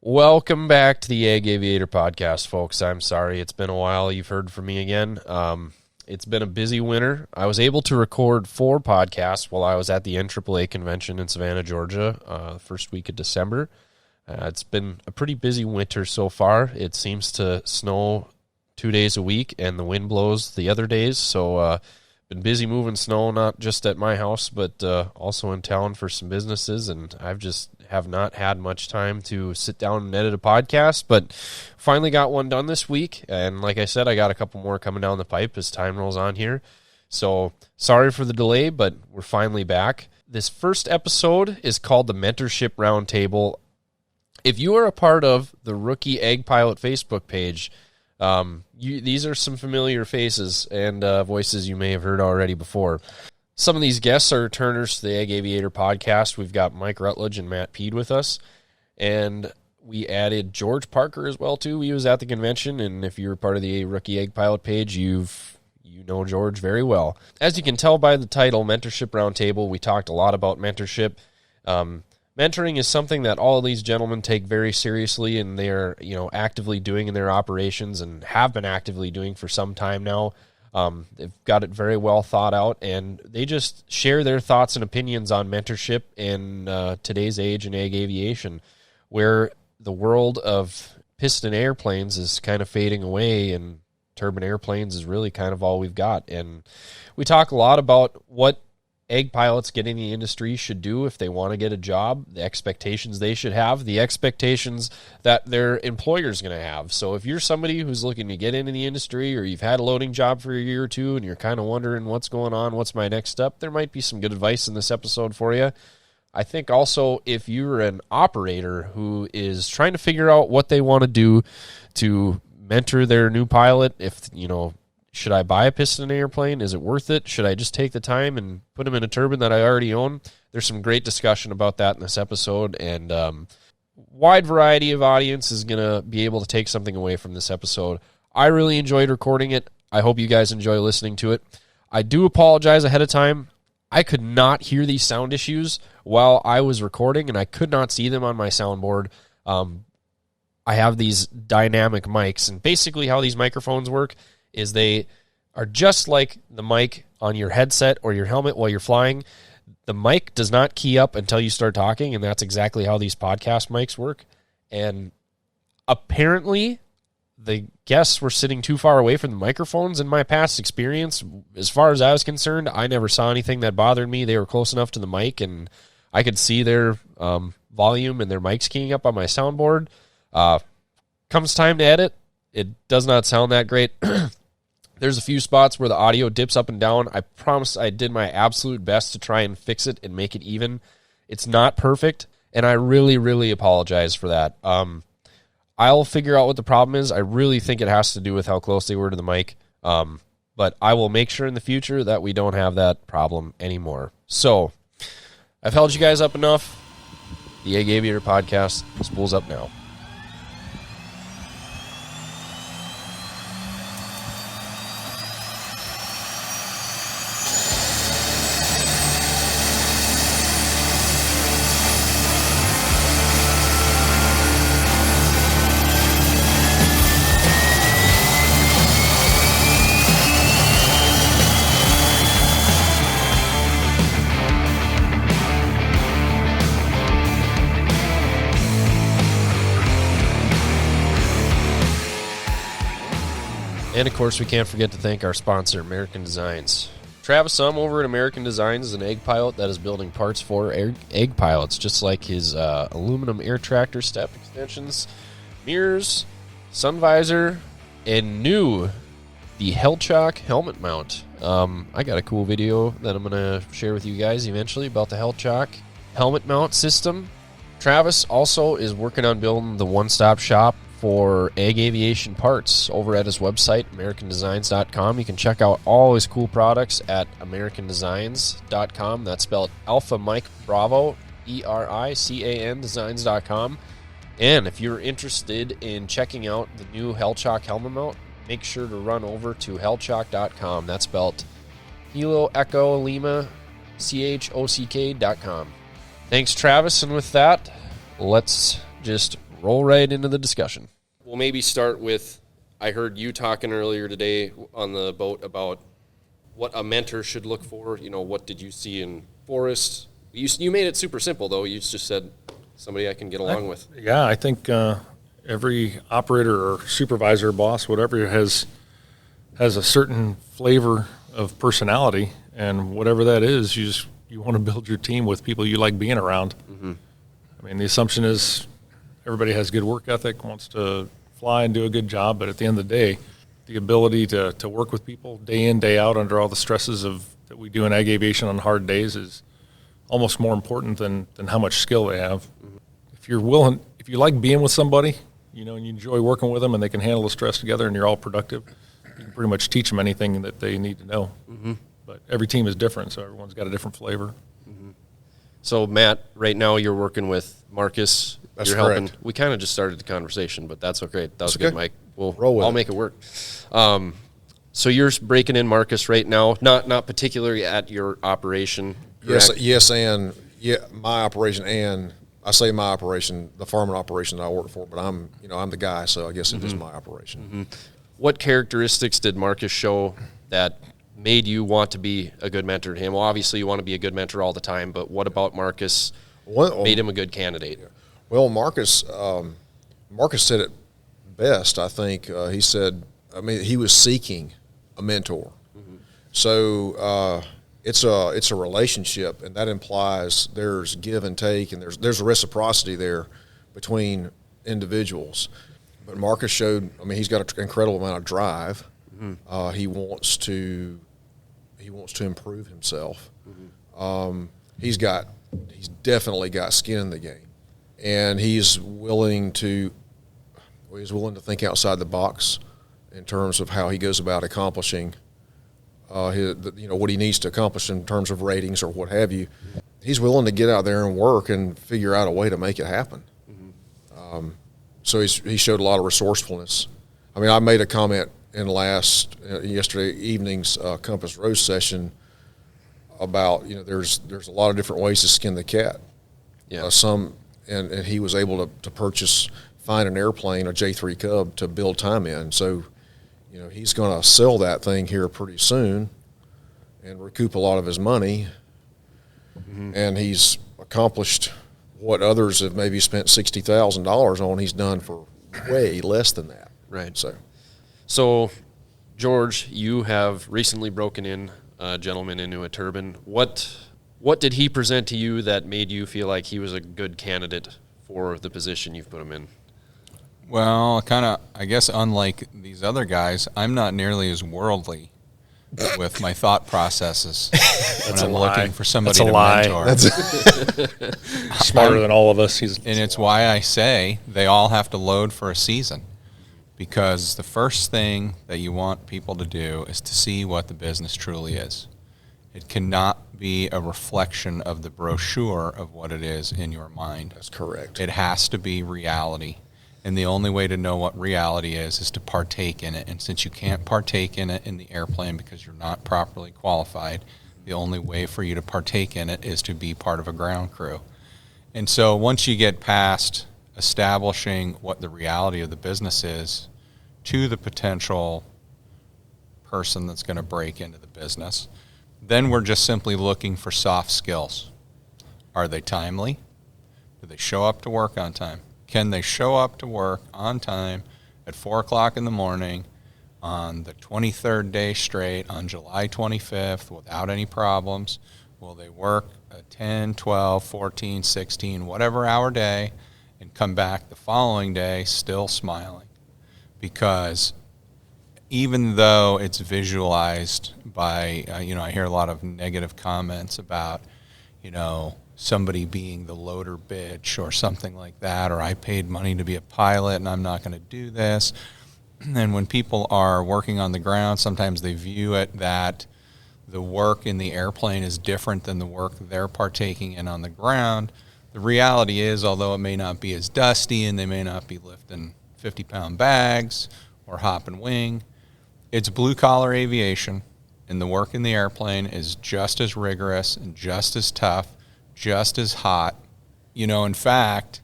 Welcome back to the Aviator podcast, folks. I'm sorry it's been a while. You've heard from me again. It's been a busy winter. I was able to record 4 podcasts while I was at the NAAA convention in Savannah, Georgia, the first week of December. It's been a pretty busy winter so far. It seems to snow 2 days a week, and the wind blows the other days. So been busy moving snow, not just at my house, but also in town for some businesses, and I've just have not had much time to sit down and edit a podcast, but finally got one done this week, and like I said, I got a couple more coming down the pipe as time rolls on here. So sorry for the delay, but we're finally back. This first episode is called the Mentorship Roundtable. If you are a part of the Rookie Egg Pilot Facebook page, these are some familiar faces and voices you may have heard already before. Some of these guests are returners to the Egg Aviator podcast. We've got Mike Rutledge and Matt Peed with us, and we added George Parker as well too. He was at the convention, and if you were part of the Rookie Egg Pilot page, you know George very well. As you can tell by the title, Mentorship Roundtable, we talked a lot about mentorship. Mentoring is something that all of these gentlemen take very seriously, and they're actively doing in their operations and have been actively doing for some time now. They've got it very well thought out, and they just share their thoughts and opinions on mentorship in today's age in egg aviation, where the world of piston airplanes is kind of fading away, and turbine airplanes is really kind of all we've got. And we talk a lot about what egg pilots getting in the industry should do if they want to get a job, the expectations they should have, the expectations that their employer is going to have. So if you're somebody who's looking to get into the industry, or you've had a loading job for a year or two and you're kind of wondering what's going on, what's my next step, there might be some good advice in this episode for you. I think also if you're an operator who is trying to figure out what they want to do to mentor their new pilot, should I buy a piston airplane? Is it worth it? Should I just take the time and put them in a turbine that I already own? There's some great discussion about that in this episode, and wide variety of audience is going to be able to take something away from this episode. I really enjoyed recording it. I hope you guys enjoy listening to it. I do apologize ahead of time. I could not hear these sound issues while I was recording, and I could not see them on my soundboard. I have these dynamic mics, and basically how these microphones work is they are just like the mic on your headset or your helmet while you're flying. The mic does not key up until you start talking, and that's exactly how these podcast mics work. And apparently, the guests were sitting too far away from the microphones. In my past experience, as far as I was concerned, I never saw anything that bothered me. They were close enough to the mic, and I could see their volume and their mics keying up on my soundboard. Comes time to edit, it does not sound that great. There's a few spots where the audio dips up and down. I promise I did my absolute best to try and fix it and make it even. It's not perfect, and I really, really apologize for that. I'll figure out what the problem is. I really think it has to do with how close they were to the mic, but I will make sure in the future that we don't have that problem anymore. So, I've held you guys up enough. The Egg Aviator podcast spools up now. And, of course, we can't forget to thank our sponsor, American Designs. Travis Sum over at American Designs is an egg pilot that is building parts for egg pilots, just like his aluminum air tractor step extensions, mirrors, sun visor, and the Hellchock helmet mount. I got a cool video that I'm going to share with you guys eventually about the Hellchock helmet mount system. Travis also is working on building the one-stop shop for egg aviation parts over at his website, AmericanDesigns.com. You can check out all his cool products at AmericanDesigns.com. That's spelled Alpha Mike Bravo, ERICAN Designs.com. And if you're interested in checking out the new Hellchock helmet mount, make sure to run over to Hellchock.com. That's spelled Kilo Echo Lima CHOCK.com. Thanks, Travis. And with that, let's just roll right into the discussion. We'll maybe start with, I heard you talking earlier today on the boat about what a mentor should look for. What did you see in Forrest? You made it super simple, though. You just said somebody I can get along with. Yeah, I think every operator or supervisor, boss, whatever, has a certain flavor of personality, and whatever that is, you want to build your team with people you like being around. Mm-hmm. I mean, the assumption is everybody has good work ethic, wants to fly and do a good job, but at the end of the day, the ability to work with people day in, day out under all the stresses that we do in ag aviation on hard days is almost more important than how much skill they have. Mm-hmm. If you like being with somebody, and you enjoy working with them and they can handle the stress together and you're all productive, you can pretty much teach them anything that they need to know. Mm-hmm. But every team is different, so everyone's got a different flavor. Mm-hmm. So, Matt, right now you're working with Marcus. That's you're correct. Helping. We kind of just started the conversation, but that's okay. That was good, Mike. I'll make it work. So you're breaking in Marcus right now, not particularly at your operation. Correct? Yes, and my operation, and I say my operation, the farming operation that I work for, but I'm the guy, so I guess it is my operation. Mm-hmm. What characteristics did Marcus show that made you want to be a good mentor to him? Well, obviously you want to be a good mentor all the time, but what about Marcus made him a good candidate? Well, Marcus said it best, I think. He said, he was seeking a mentor. Mm-hmm. So it's a relationship, and that implies there's give and take, and there's a reciprocity there between individuals. But Marcus showed, he's got an incredible amount of drive. Mm-hmm. He wants to improve himself. Mm-hmm. He's definitely got skin in the game, and he's willing to think outside the box in terms of how he goes about accomplishing what he needs to accomplish in terms of ratings or what have you. He's willing to get out there and work and figure out a way to make it happen. Mm-hmm. So he showed a lot of resourcefulness. I made a comment in yesterday evening's Compass Rose session about there's a lot of different ways to skin the cat. Yeah. And he was able to find an airplane, a J3 Cub, to build time in. So he's going to sell that thing here pretty soon and recoup a lot of his money. Mm-hmm. And he's accomplished what others have maybe spent $60,000 on. He's done for way less than that. Right. So, George, you have recently broken in a gentleman into a turbine. What did he present to you that made you feel like he was a good candidate for the position you've put him in? Well, I guess unlike these other guys, I'm not nearly as worldly with my thought processes when I'm looking for somebody to mentor. That's smarter than all of us. And it's why I say they all have to load for a season, because the first thing that you want people to do is to see what the business truly is. It cannot be a reflection of the brochure of what it is in your mind. That's correct. It has to be reality. And the only way to know what reality is to partake in it. And since you can't partake in it in the airplane because you're not properly qualified, the only way for you to partake in it is to be part of a ground crew. And so once you get past establishing what the reality of the business is to the potential person that's going to break into the business, then we're just simply looking for soft skills. Are they timely? Do they show up to work on time? Can they show up to work on time at 4 o'clock in the morning on the 23rd day straight on July 25th without any problems? Will they work a 10, 12, 14, 16, whatever hour day and come back the following day still smiling? Because even though it's visualized by, I hear a lot of negative comments about, somebody being the loader bitch or something like that, or I paid money to be a pilot and I'm not going to do this. And when people are working on the ground, sometimes they view it that the work in the airplane is different than the work they're partaking in on the ground. The reality is, although it may not be as dusty and they may not be lifting 50-pound bags or hop and wing, it's blue-collar aviation, and the work in the airplane is just as rigorous and just as tough, just as hot. In fact,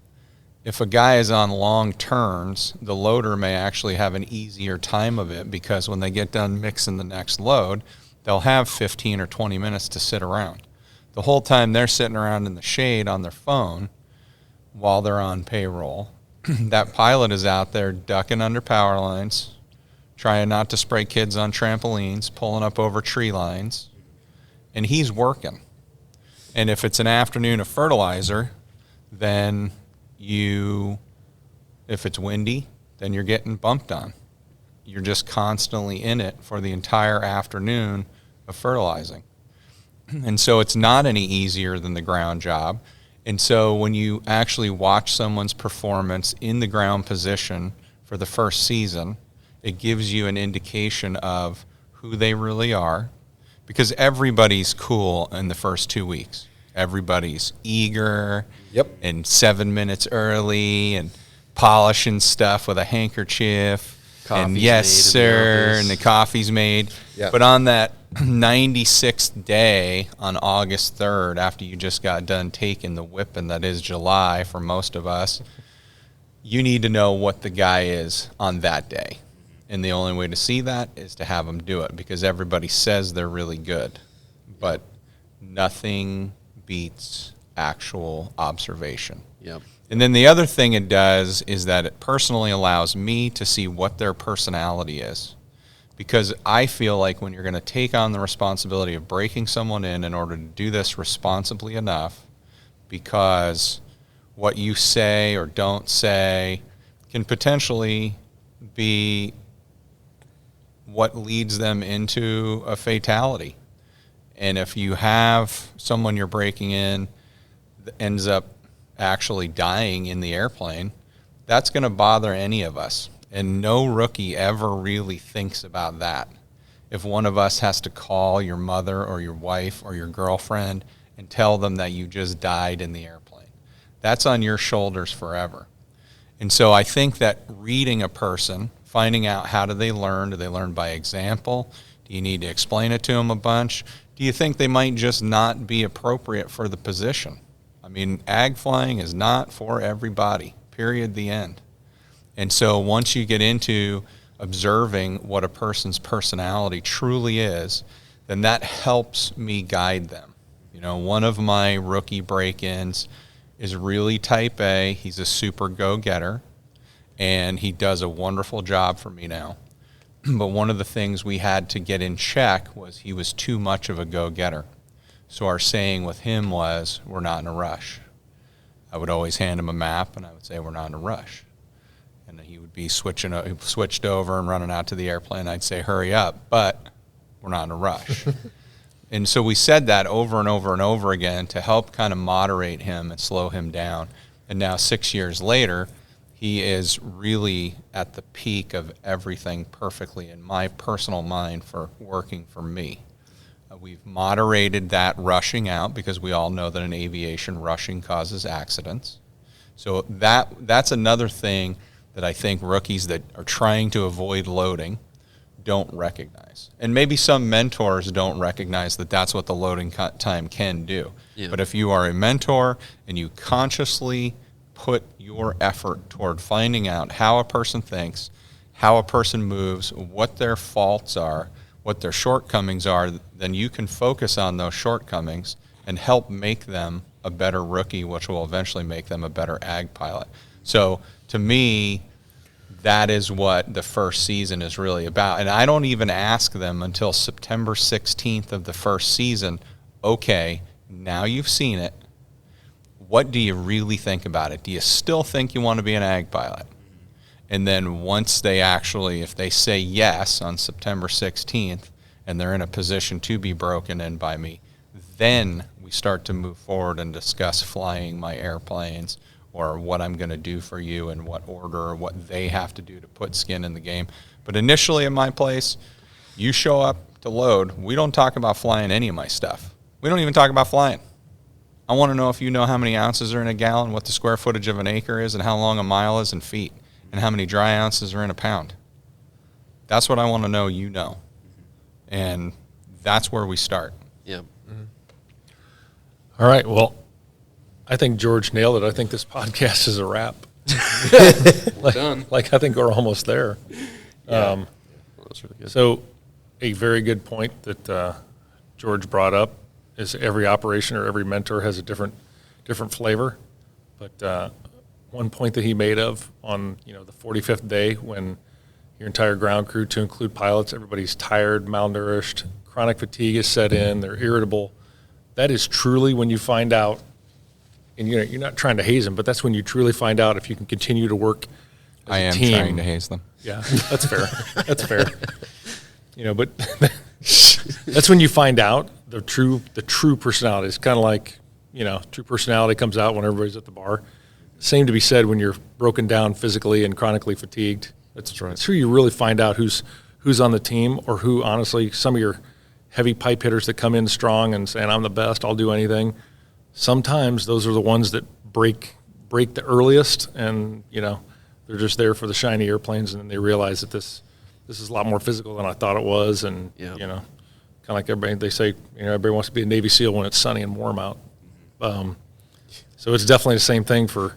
If a guy is on long turns, the loader may actually have an easier time of it because when they get done mixing the next load, they'll have 15 or 20 minutes to sit around. The whole time they're sitting around in the shade on their phone while they're on payroll. That pilot is out there ducking under power lines, trying not to spray kids on trampolines, pulling up over tree lines, and he's working. And if it's an afternoon of fertilizer, then if it's windy, then you're getting bumped on. You're just constantly in it for the entire afternoon of fertilizing. And so it's not any easier than the ground job. And so when you actually watch someone's performance in the ground position for the first season, it gives you an indication of who they really are, because everybody's cool in the first 2 weeks. Everybody's eager and 7 minutes early and polishing stuff with a handkerchief. Coffee's and yes, made sir, and the coffee's made. Yep. But on that 96th day on August 3rd, after you just got done taking the whipping that is July for most of us, you need to know what the guy is on that day. And the only way to see that is to have them do it, because everybody says they're really good. But nothing beats actual observation. Yep. And then the other thing it does is that it personally allows me to see what their personality is. Because I feel like when you're going to take on the responsibility of breaking someone in order to do this responsibly enough, because what you say or don't say can potentially be what leads them into a fatality. And if you have someone you're breaking in that ends up actually dying in the airplane, that's going to bother any of us. And no rookie ever really thinks about that. If one of us has to call your mother or your wife or your girlfriend and tell them that you just died in the airplane, that's on your shoulders forever. And so I think that reading a person, finding out how do they learn by example? Do you need to explain it to them a bunch? Do you think they might just not be appropriate for the position? I mean, ag flying is not for everybody, period, the end. And so once you get into observing what a person's personality truly is, then that helps me guide them. You know, one of my rookie break-ins is really type A. He's a super go-getter, and he does a wonderful job for me now. But one of the things we had to get in check was he was too much of a go-getter. So our saying with him was, we're not in a rush. I would always hand him a map, and I would say, we're not in a rush. And he would be switched over and running out to the airplane. I'd say, hurry up, but we're not in a rush. And so we said that over and over and over again to help kind of moderate him and slow him down. And now 6 years later, he is really at the peak of everything perfectly in my personal mind for working for me. We've moderated that rushing out, because we all know that in aviation, rushing causes accidents. So that's another thing that I think rookies that are trying to avoid loading don't recognize. And maybe some mentors don't recognize that that's what the loading time can do. Yeah. But if you are a mentor and you consciously put your effort toward finding out how a person thinks, how a person moves, what their faults are, what their shortcomings are, then you can focus on those shortcomings and help make them a better rookie, which will eventually make them a better ag pilot. So to me, that is what the first season is really about. And I don't even ask them until September 16th of the first season, okay, now you've seen it, what do you really think about it? Do you still think you want to be an ag pilot? And then once they actually, if they say yes on September 16th and they're in a position to be broken in by me, then we start to move forward and discuss flying my airplanes or what I'm going to do for you in what order or what they have to do to put skin in the game. But initially in my place, you show up to load, we don't talk about flying any of my stuff. We don't even talk about flying. I want to know if you know how many ounces are in a gallon, what the square footage of an acre is, and how long a mile is in feet, and how many dry ounces are in a pound. That's what I want to know you know. And that's where we start. Yeah. Mm-hmm. All right. Well, I think George nailed it. I think this podcast is a wrap. Done. Like I think we're almost there. Yeah. That's really good. So a very good point that George brought up is every operation or every mentor has a different flavor. But one point that he made of on the 45th day, when your entire ground crew, to include pilots, everybody's tired, malnourished, chronic fatigue is set in, they're irritable. That is truly when you find out, and you're not trying to haze them, but that's when you truly find out if you can continue to work as I a am team. trying to haze them. Yeah, that's fair. That's fair. But that's when you find out the true personality. It's kind of like, true personality comes out when everybody's at the bar. Same to be said when you're broken down physically and chronically fatigued. That's right. That's who you really find out who's on the team, or who, honestly, some of your heavy pipe hitters that come in strong and saying, I'm the best, I'll do anything. Sometimes those are the ones that break the earliest, and, they're just there for the shiny airplanes, and then they realize that this is a lot more physical than I thought it was. And, kind of like everybody, they say, everybody wants to be a Navy SEAL when it's sunny and warm out. So it's definitely the same thing for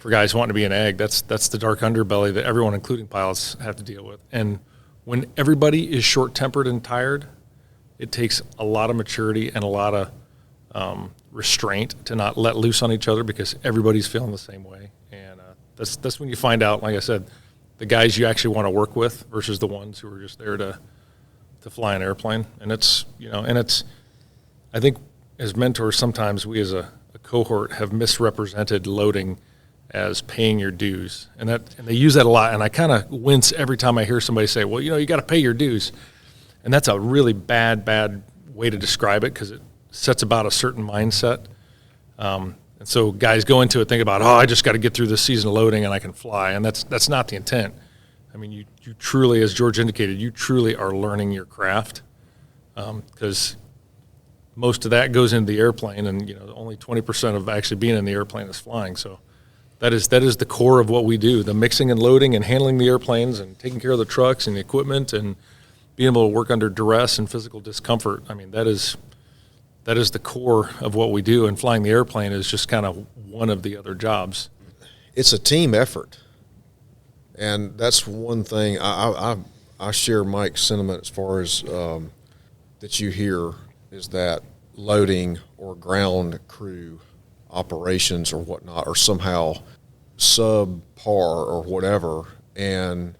guys wanting to be an ag. That's the dark underbelly that everyone, including pilots, have to deal with. And when everybody is short-tempered and tired, it takes a lot of maturity and a lot of restraint to not let loose on each other, because everybody's feeling the same way. And that's when you find out, like I said, the guys you actually want to work with versus the ones who are just there to fly an airplane. And it's I think as mentors, sometimes we as a cohort have misrepresented loading as paying your dues, and they use that a lot. And I kind of wince every time I hear somebody say, well, you got to pay your dues. And that's a really bad way to describe it, because it sets about a certain mindset. And so guys go into it thinking about, I just got to get through this season of loading and I can fly. And that's not the intent. I mean, you truly, as George indicated, you truly are learning your craft, because most of that goes into the airplane, and only 20% of actually being in the airplane is flying. So that is the core of what we do: the mixing and loading and handling the airplanes and taking care of the trucks and the equipment and being able to work under duress and physical discomfort. I mean, that is the core of what we do, and flying the airplane is just kind of one of the other jobs. It's a team effort, and that's one thing I share Mike's sentiment as far as that you hear, is that loading or ground crew operations or whatnot are somehow subpar or whatever, and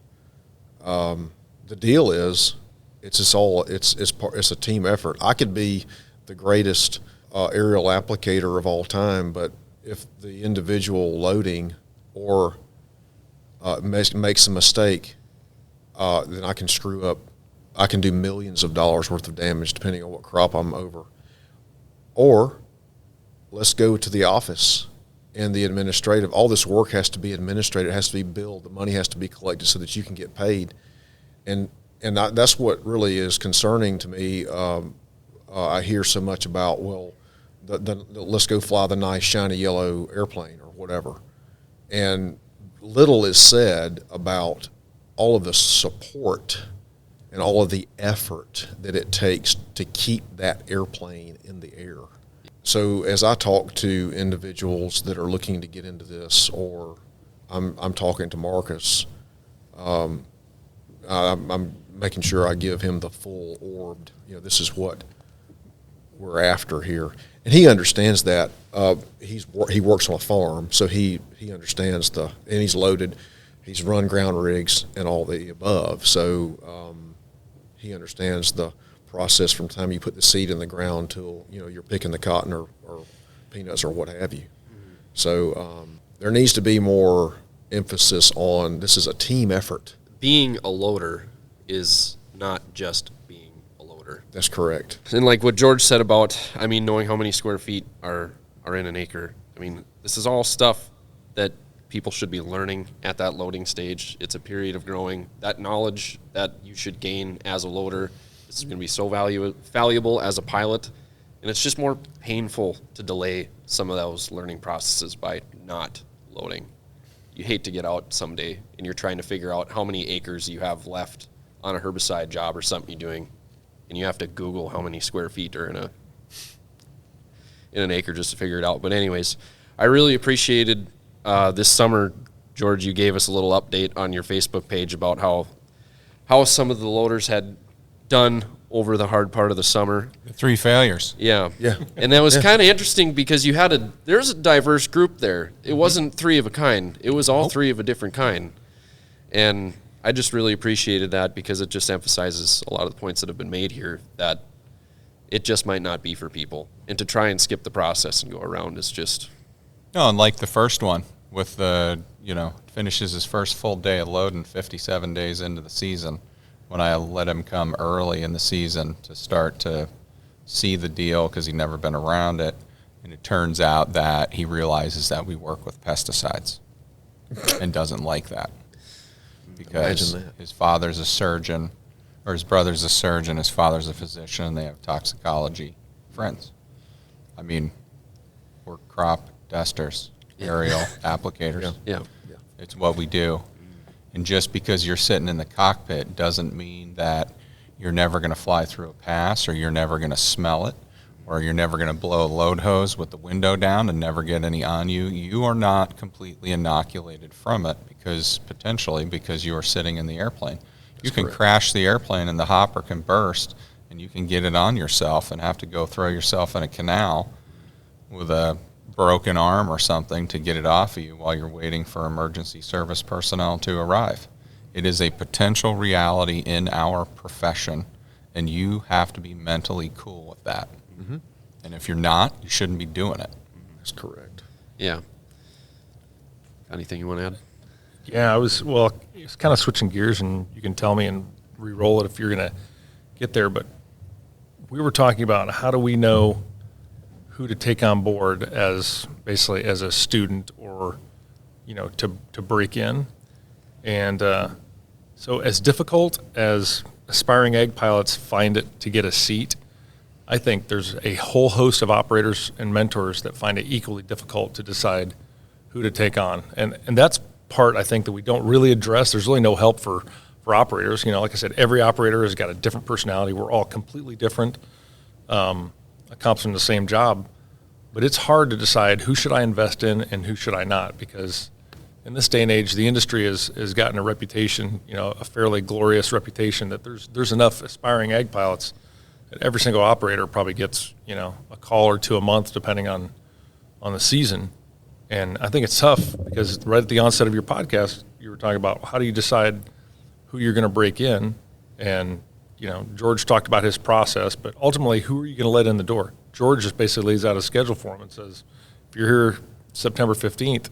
the deal is it's a team effort. I could be the greatest aerial applicator of all time, but if the individual loading or makes a mistake, then I can screw up. I can do millions of dollars worth of damage depending on what crop I'm over. Or let's go to the office and the administrative. All this work has to be administrated. It has to be billed. The money has to be collected so that you can get paid. And that's what really is concerning to me. I hear so much about, let's go fly the nice shiny yellow airplane or whatever. And little is said about all of the support and all of the effort that it takes to keep that airplane in the air. So as I talk to individuals that are looking to get into this, or I'm talking to Marcus, I'm making sure I give him the full orbed, this is what we're after here. And he understands that. He works on a farm, so he understands and he's loaded. He's run ground rigs and all the above. So he understands the process from the time you put the seed in the ground till you're picking the cotton or peanuts or what have you. So there needs to be more emphasis on this is a team effort. Being a loader is not just being a loader. That's correct. And like what George said about, knowing how many square feet are in an acre. This is all stuff that people should be learning at that loading stage. It's a period of growing. That knowledge that you should gain as a loader is going to be so valuable as a pilot, and it's just more painful to delay some of those learning processes by not loading. You hate to get out someday and you're trying to figure out how many acres you have left on a herbicide job or something you're doing, and you have to Google how many square feet are in an acre just to figure it out. But anyways, I really appreciated this summer George, you gave us a little update on your Facebook page about how some of the loaders had done over the hard part of the summer. The 3 failures. Yeah. Yeah. And that was kind of interesting because there's a diverse group there. It wasn't 3 of a kind. It was all 3 of a different kind. And I just really appreciated that because it just emphasizes a lot of the points that have been made here, that it just might not be for people. And to try and skip the process and go around is just... No, and like the first one with the, finishes his first full day of loading 57 days into the season, when I let him come early in the season to start to see the deal because he'd never been around it. And it turns out that he realizes that we work with pesticides and doesn't like that because his father's a surgeon, or his brother's a surgeon, his father's a physician, and they have toxicology friends. I mean, we're crop dusters, aerial applicators. Yeah. It's what we do. And just because you're sitting in the cockpit doesn't mean that you're never going to fly through a pass, or you're never going to smell it, or you're never going to blow a load hose with the window down and never get any on you. You are not completely inoculated from it because you are sitting in the airplane. You can crash the airplane and the hopper can burst and you can get it on yourself and have to go throw yourself in a canal with a broken arm or something to get it off of you while you're waiting for emergency service personnel to arrive. It is a potential reality in our profession, and you have to be mentally cool with that. Mm-hmm. And if you're not, you shouldn't be doing it. That's correct. Yeah. Anything you want to add? Yeah, it's kind of switching gears, and you can tell me and re-roll it if you're going to get there. But we were talking about how do we know who to take on board as basically as a student or, to break in. And so as difficult as aspiring ag pilots find it to get a seat, I think there's a whole host of operators and mentors that find it equally difficult to decide who to take on. And that's part, I think, that we don't really address. There's really no help for operators. Like I said, every operator has got a different personality. We're all completely different, accomplishing the same job. But it's hard to decide who should I invest in and who should I not, because in this day and age, the industry has gotten a reputation, a fairly glorious reputation that there's enough aspiring ag pilots that every single operator probably gets, a call or two a month, depending on the season. And I think it's tough because right at the onset of your podcast, you were talking about how do you decide who you're going to break in. And, George talked about his process, but ultimately, who are you going to let in the door? George just basically lays out a schedule for him and says, if you're here September 15th,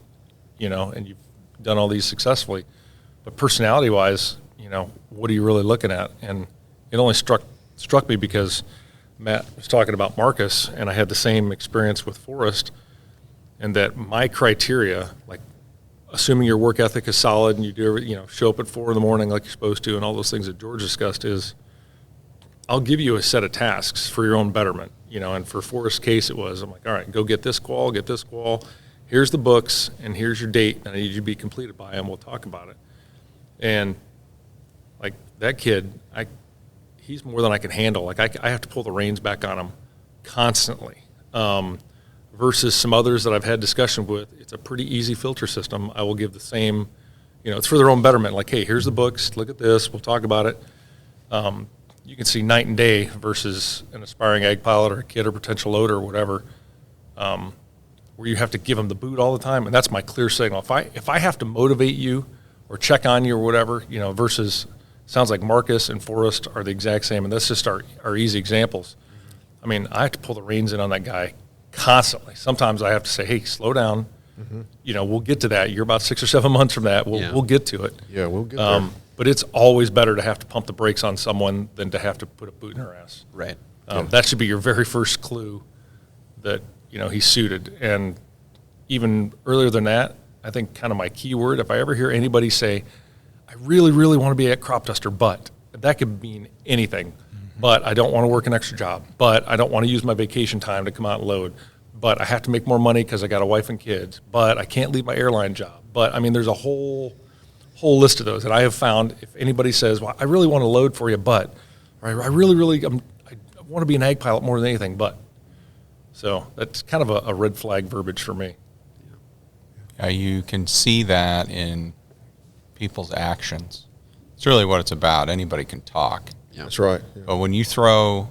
and you've done all these successfully, but personality-wise, what are you really looking at? And it only struck me because Matt was talking about Marcus, and I had the same experience with Forrest, and that my criteria, like assuming your work ethic is solid and you do, show up at 4 a.m. like you're supposed to, and all those things that George discussed, is I'll give you a set of tasks for your own betterment, and for Forrest's case it was, I'm like, all right, go get this qual, here's the books, and here's your date, and I need you to be completed by, and we'll talk about it. And like that kid, he's more than I can handle. Like I have to pull the reins back on him constantly. Versus some others that I've had discussion with, it's a pretty easy filter system. I will give the same, it's for their own betterment. Like, hey, here's the books, look at this, we'll talk about it. You can see night and day versus an aspiring ag pilot or a kid or potential loader or whatever, where you have to give them the boot all the time. And that's my clear signal. If I have to motivate you or check on you or whatever, versus sounds like Marcus and Forrest are the exact same. And that's just our easy examples. I mean, I have to pull the reins in on that guy constantly. Sometimes I have to say, hey, slow down. Mm-hmm. We'll get to that. You're about 6 or 7 months from that. We'll get to it. Yeah, we'll get there. But it's always better to have to pump the brakes on someone than to have to put a boot in her ass. Right. That should be your very first clue that, he's suited. And even earlier than that, I think kind of my key word, if I ever hear anybody say, I really, really want to be a crop duster, but that could mean anything. Mm-hmm. But I don't want to work an extra job. But I don't want to use my vacation time to come out and load. But I have to make more money because I got a wife and kids. But I can't leave my airline job. But, there's a whole list of those. And I have found if anybody says, well, I really want to load for you, but, or I really, I want to be an ag pilot more than anything, but. So that's kind of a red flag verbiage for me. You can see that in people's actions. It's really what it's about. Anybody can talk. Yeah. That's right. Yeah. But when you throw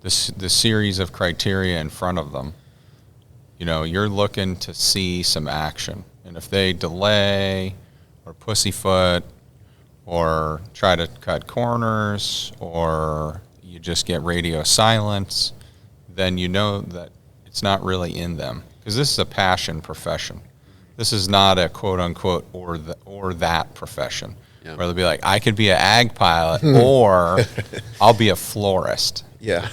the series of criteria in front of them, you're looking to see some action. And if they delay or pussyfoot or try to cut corners or you just get radio silence, then you know that it's not really in them. Because this is a passion profession. This is not a quote-unquote or that profession. Yeah. Where they'll be like, I could be an ag pilot or I'll be a florist. Yeah.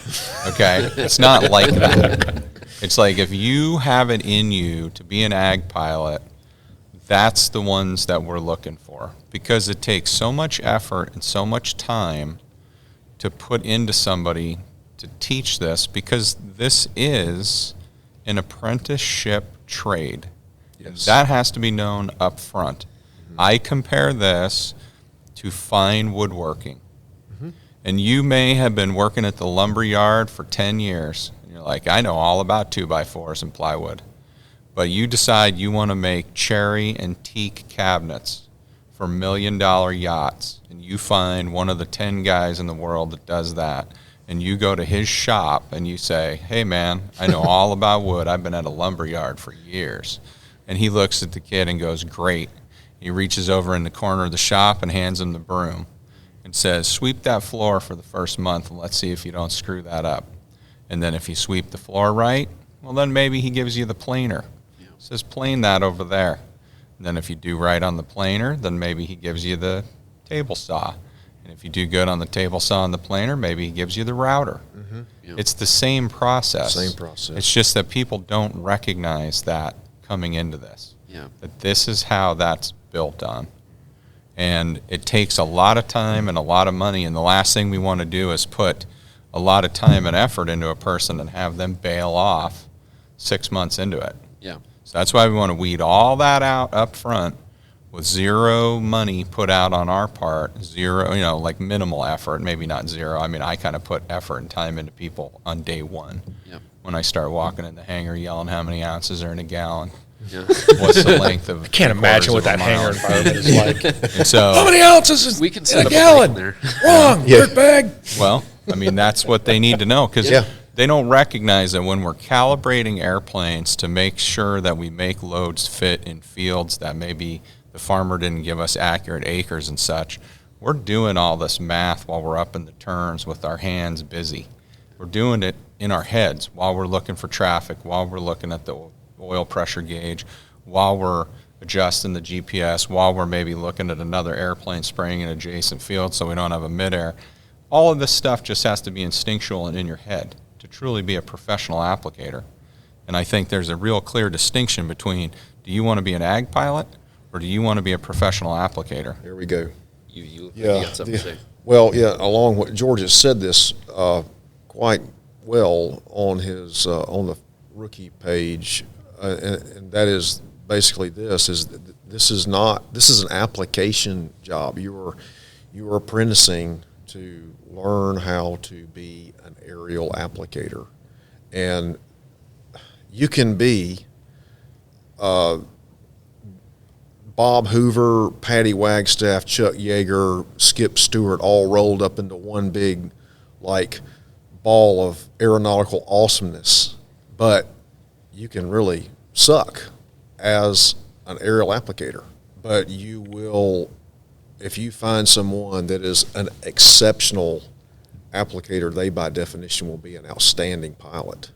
Okay? It's not like that. It's like if you have it in you to be an ag pilot, that's the ones that we're looking for. Because it takes so much effort and so much time to put into somebody to teach this, because this is an apprenticeship trade. Yes. That has to be known up front. Mm-hmm. I compare this to fine woodworking. Mm-hmm. And you may have been working at the lumber yard for 10 years. And you're like, I know all about 2x4s and plywood. But you decide you want to make cherry and teak cabinets for $1 million yachts. And you find one of the 10 guys in the world that does that. And you go to his shop and you say, hey, man, I know all about wood. I've been at a lumber yard for years. And he looks at the kid and goes, great. He reaches over in the corner of the shop and hands him the broom and says, sweep that floor for the first month and let's see if you don't screw that up. And then if you sweep the floor right, well, then maybe he gives you the planer. Yeah. Says, plane that over there. And then if you do right on the planer, then maybe he gives you the table saw. And if you do good on the table saw and the planer, maybe he gives you the router. Mm-hmm. Yep. It's the same process. Same process. It's just that people don't recognize that coming into this. Yeah. That this is how that's built on. And it takes a lot of time and a lot of money, and the last thing we want to do is put a lot of time and effort into a person and have them bail off 6 months into it. Yeah. So that's why we want to weed all that out up front with zero money put out on our part, zero, like minimal effort, maybe not zero. I mean, I kind of put effort and time into people on day one. Yep. When I start walking in the hangar yelling how many ounces are in a gallon. Yeah. What's the length of? I can't imagine what that hangar environment is like. And so, how many ounces is We can in set a up gallon? a there. Wrong, Yeah. dirtbag. well, I mean, that's what they need to know, because Yeah. they don't recognize that when we're calibrating airplanes to make sure that we make loads fit in fields that maybe the farmer didn't give us accurate acres and such, we're doing all this math while we're up in the turns with our hands busy. We're doing it in our heads while we're looking for traffic, while we're looking at the oil pressure gauge, while we're adjusting the GPS, while we're maybe looking at another airplane spraying an adjacent field so we don't have a midair. All of this stuff just has to be instinctual and in your head to truly be a professional applicator. And I think there's a real clear distinction between, do you want to be an ag pilot or do you want to be a professional applicator? There we go. You Yeah. got something to say. Well, yeah, along what George has said this quite well on his on the rookie page, and that is basically this is an application job. You are apprenticing to learn how to be an aerial applicator, and you can be Bob Hoover, Patty Wagstaff, Chuck Yeager, Skip Stewart, all rolled up into one big, ball of aeronautical awesomeness. But you can really suck as an aerial applicator. But you will, if you find someone that is an exceptional applicator, they by definition will be an outstanding pilot.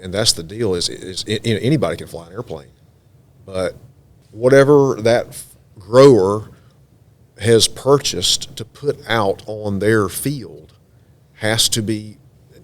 And that's the deal. Is anybody can fly an airplane, but whatever that grower has purchased to put out on their field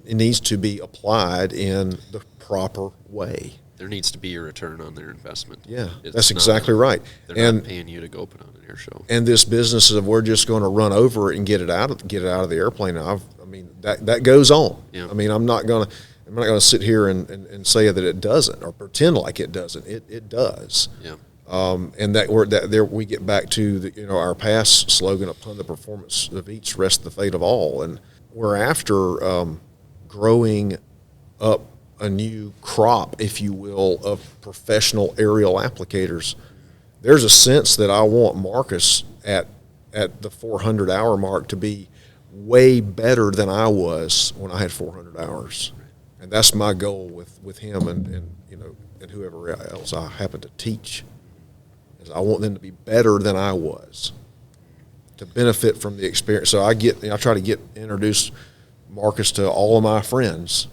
needs to be applied in the proper way. There needs to be a return on their investment. Yeah, It's that's not- exactly right. They're not paying you to go put on an air show. And this business of we're just going to run over it and get it out of the airplane. That goes on. Yeah. I mean, I'm not going to sit here and say that it doesn't or pretend like it doesn't. It does. Yeah. And we get back to our past slogan, upon the performance of each rests the fate of all, and we're after growing up a new crop, if you will, of professional aerial applicators. There's a sense that I want Marcus at the 400 hour mark to be way better than I was when I had 400 hours. And that's my goal with him and whoever else I happen to teach. Is I want them to be better than I was, to benefit from the experience. So I try to introduce Marcus to all of my friends,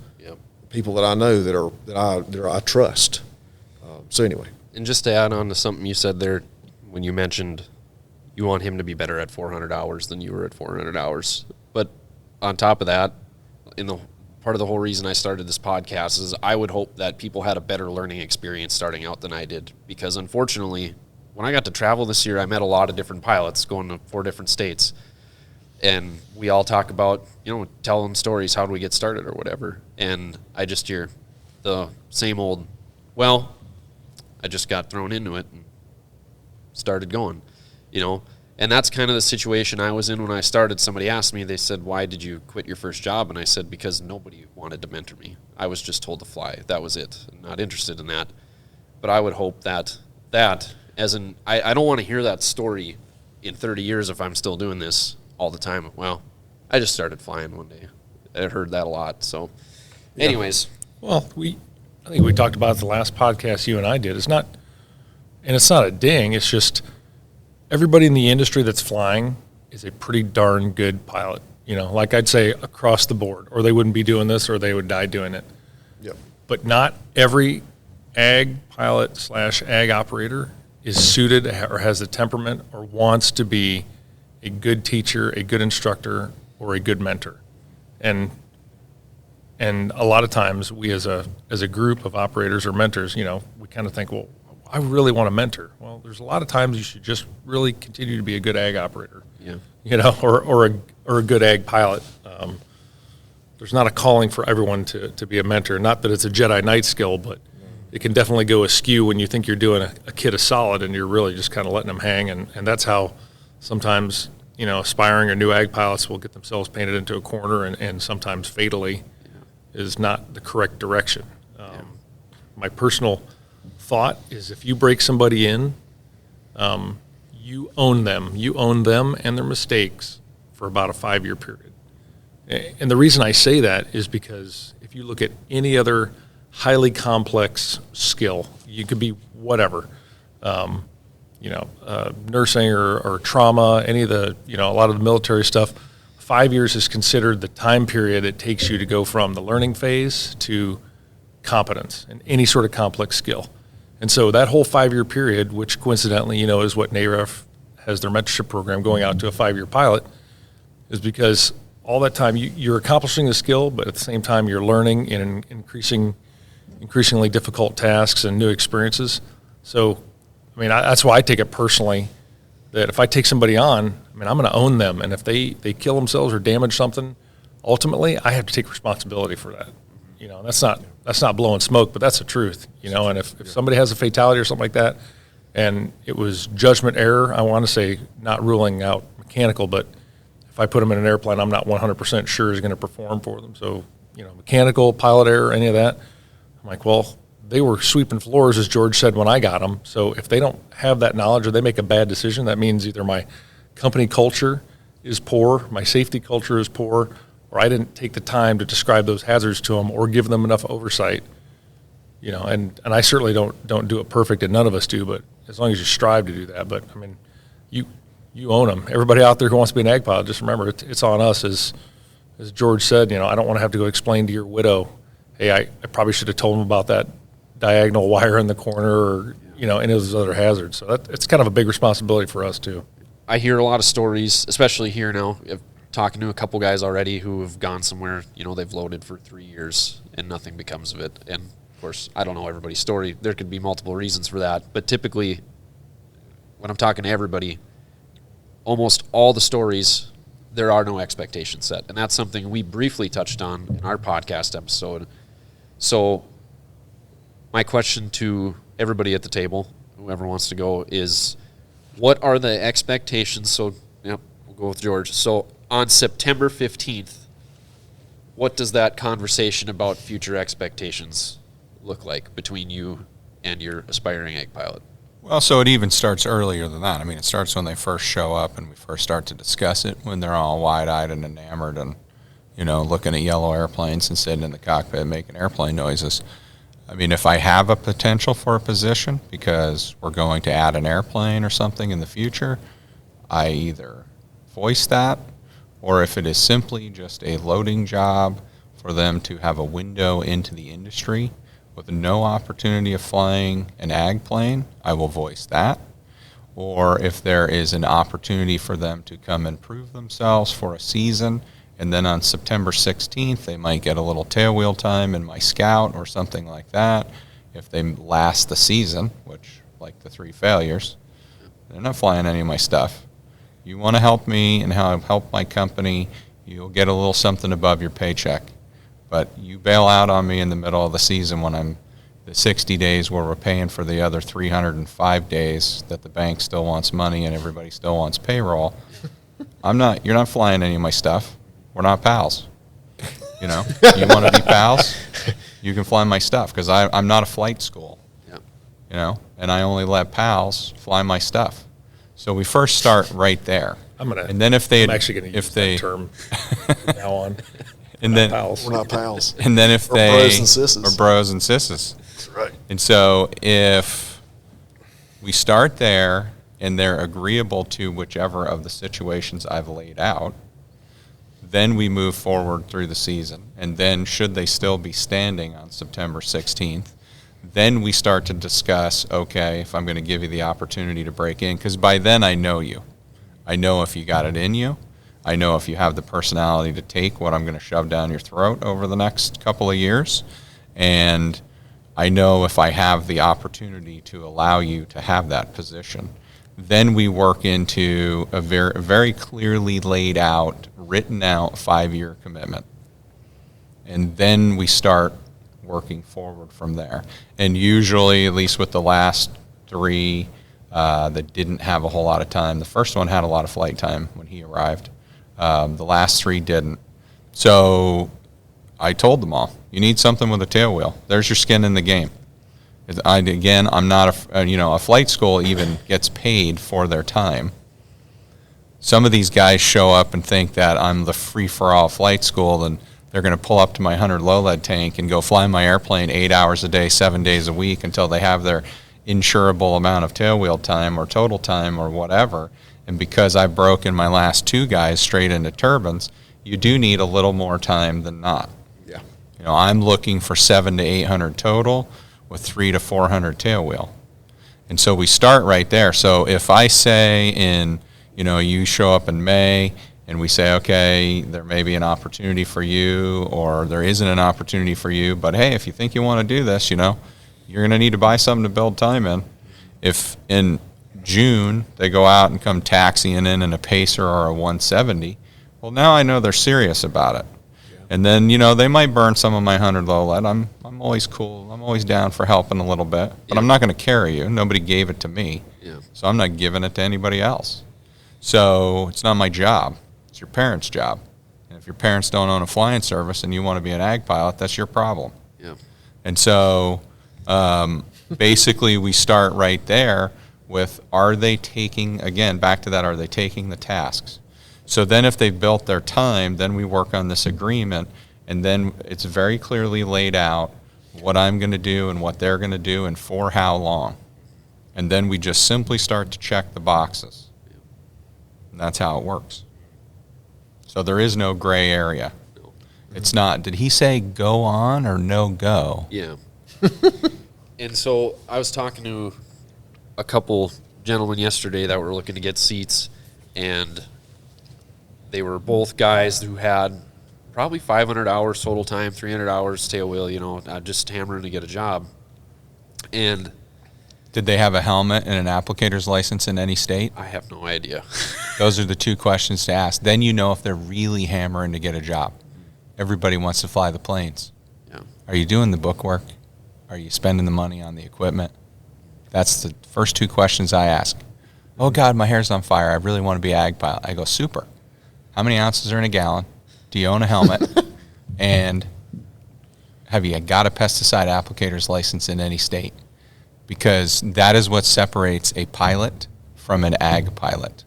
people that I know that I trust. So anyway. And just to add on to something you said there, when you mentioned you want him to be better at 400 hours than you were at 400 hours. But on top of that, part of the whole reason I started this podcast is I would hope that people had a better learning experience starting out than I did. Because unfortunately, when I got to travel this year, I met a lot of different pilots going to 4 different states. And we all talk about, telling stories, how do we get started or whatever. And I just hear the same old, well, I just got thrown into it and started going, And that's kind of the situation I was in when I started. Somebody asked me, they said, why did you quit your first job? And I said, because nobody wanted to mentor me. I was just told to fly. That was it. I'm not interested in that. But I would hope that I don't want to hear that story in 30 years if I'm still doing this all the time. Well, I just started flying one day. I heard that a lot. So anyways. Well, I think we talked about it the last podcast you and I did. It's not a ding. It's just everybody in the industry that's flying is a pretty darn good pilot. Like I'd say across the board, or they wouldn't be doing this or they would die doing it. Yep. But not every ag pilot / ag operator is suited or has the temperament or wants to be a good teacher, a good instructor, or a good mentor. And a lot of times we as a group of operators or mentors, we kind of think, well, I really want to mentor. Well, there's a lot of times you should just really continue to be a good ag operator, or a good ag pilot. There's not a calling for everyone to be a mentor. Not that it's a Jedi Knight skill, but it can definitely go askew when you think you're doing a kid a solid and you're really just kind of letting them hang. And that's how sometimes, aspiring or new ag pilots will get themselves painted into a corner and sometimes fatally is not the correct direction. My personal thought is if you break somebody in, you own them. You own them and their mistakes for about a 5-year period. And the reason I say that is because if you look at any other highly complex skill, you could be whatever, nursing or trauma, any of the, a lot of the military stuff. 5 years is considered the time period it takes you to go from the learning phase to competence in any sort of complex skill. And so that whole 5-year period, which coincidentally, is what NAREF has their mentorship program going out to a 5-year pilot, is because all that time you're accomplishing the skill, but at the same time you're learning in increasingly difficult tasks and new experiences. So, that's why I take it personally that if I take somebody on, I'm going to own them. And if they kill themselves or damage something, ultimately I have to take responsibility for that. That's not blowing smoke, but that's the truth. And if somebody has a fatality or something like that, and it was judgment error, I want to say not ruling out mechanical, but if I put them in an airplane, I'm not 100% sure is going to perform for them. So, mechanical, pilot error, any of that, I'm like, well, they were sweeping floors, as George said, when I got them. So if they don't have that knowledge or they make a bad decision, that means either my company culture is poor, my safety culture is poor, or I didn't take the time to describe those hazards to them or give them enough oversight. And I certainly don't do it perfect, and none of us do, but as long as you strive to do that. But, you own them. Everybody out there who wants to be an ag pilot, just remember, it's on us. As George said, I don't want to have to go explain to your widow, hey, I probably should have told them about that diagonal wire in the corner or, any of those other hazards. So it's kind of a big responsibility for us too. I hear a lot of stories, especially here now, talking to a couple guys already who have gone somewhere, they've loaded for 3 years and nothing becomes of it. And of course, I don't know everybody's story. There could be multiple reasons for that. But typically, when I'm talking to everybody, almost all the stories, there are no expectations set. And that's something we briefly touched on in our podcast episode. So my question to everybody at the table, whoever wants to go, is what are the expectations? So, we'll go with George. So on September 15th, what does that conversation about future expectations look like between you and your aspiring ag pilot? Well, so it even starts earlier than that. I mean, it starts when they first show up and we first start to discuss it, when they're all wide-eyed and enamored and, looking at yellow airplanes and sitting in the cockpit making airplane noises. I mean, if I have a potential for a position because we're going to add an airplane or something in the future, I either voice that, or if it is simply just a loading job for them to have a window into the industry with no opportunity of flying an ag plane, I will voice that. Or if there is an opportunity for them to come and prove themselves for a season, and then on September 16th, they might get a little tailwheel time in my Scout or something like that. If they last the season, which, like the 3 failures, they're not flying any of my stuff. You want to help me and help my company, you'll get a little something above your paycheck. But you bail out on me in the middle of the season when I'm the 60 days where we're paying for the other 305 days that the bank still wants money and everybody still wants payroll. You're not flying any of my stuff. We're not pals. You want to be pals? You can fly my stuff because I'm not a flight school. Yeah. And I only let pals fly my stuff. So we first start right there. I'm actually going to use that term from now on. And then pals. We're not pals. And then if Or bros and sisses. Or bros and sisses. That's right. And so if we start there and they're agreeable to whichever of the situations I've laid out, then we move forward through the season. And then should they still be standing on September 16th, then we start to discuss, okay, if I'm going to give you the opportunity to break in, because by then I know you. I know if you got it in you. I know if you have the personality to take what I'm going to shove down your throat over the next couple of years. And I know if I have the opportunity to allow you to have that position. Then we work into a very, very clearly laid out, written out 5-year commitment. And then we start working forward from there. And usually, at least with the last 3 that didn't have a whole lot of time, the first one had a lot of flight time when he arrived. The last 3 didn't. So I told them all, you need something with a tailwheel. There's your skin in the game. I'm not a flight school even gets paid for their time. Some of these guys show up and think that I'm the free-for-all flight school and they're going to pull up to my 100 low-lead tank and go fly my airplane 8 hours a day, 7 days a week until they have their insurable amount of tailwheel time or total time or whatever. And because I've broken my last 2 guys straight into turbines, you do need a little more time than not. Yeah. I'm looking for 700 to 800 total with 300 to 400 tailwheel. And so we start right there. So if I say you show up in May and we say, okay, there may be an opportunity for you or there isn't an opportunity for you, but hey, if you think you want to do this, you're going to need to buy something to build time in. If in June they go out and come taxiing in a Pacer or a 170, well, now I know they're serious about it. And then, they might burn some of my 100 low lead. I'm always cool. I'm always down for helping a little bit. But I'm not going to carry you. Nobody gave it to me. Yeah. So I'm not giving it to anybody else. So it's not my job. It's your parents' job. And if your parents don't own a flying service and you want to be an ag pilot, that's your problem. Yeah. And so basically we start right there with, are they taking the tasks? So then if they've built their time, then we work on this agreement, and then it's very clearly laid out what I'm going to do and what they're going to do and for how long. And then we just simply start to check the boxes. And that's how it works. So there is no gray area. It's not, did he say go on or no go? Yeah. And so I was talking to a couple gentlemen yesterday that were looking to get seats, and they were both guys who had probably 500 hours total time, 300 hours tailwheel, just hammering to get a job. And did they have a helmet and an applicator's license in any state? I have no idea. Those are the 2 questions to ask. Then you know if they're really hammering to get a job. Everybody wants to fly the planes. Yeah. Are you doing the bookwork? Are you spending the money on the equipment? That's the first 2 questions I ask. Oh, God, my hair's on fire. I really want to be ag pilot. I go, super. How many ounces are in a gallon? Do you own a helmet? And have you got a pesticide applicator's license in any state? Because that is what separates a pilot from an ag pilot.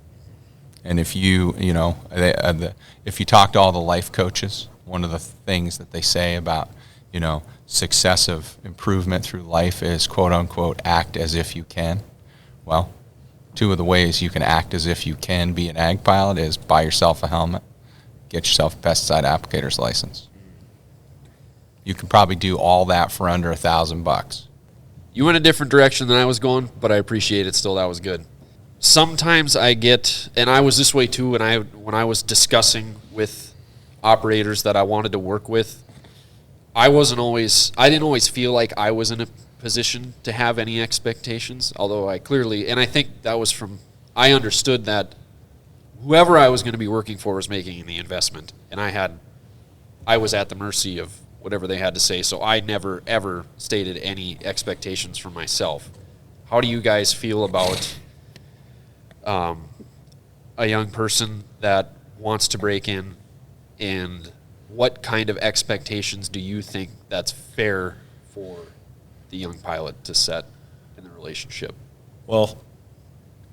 And if if you talk to all the life coaches, one of the things that they say about, successive improvement through life is, quote unquote, act as if you can. Well, two of the ways you can act as if you can be an ag pilot is buy yourself a helmet, get yourself a pesticide applicator's license. You can probably do all that for under $1,000. You went a different direction than I was going, but I appreciate it still. That was good. Sometimes I get, and I was this way too, when I was discussing with operators that I wanted to work with, I didn't always feel like I was in a position to have any expectations, although I clearly, and I think that was I understood that whoever I was going to be working for was making the investment, and I was at the mercy of whatever they had to say, so I never, ever stated any expectations for myself. How do you guys feel about a young person that wants to break in, and what kind of expectations do you think that's fair for the young pilot to set in the relationship? Well,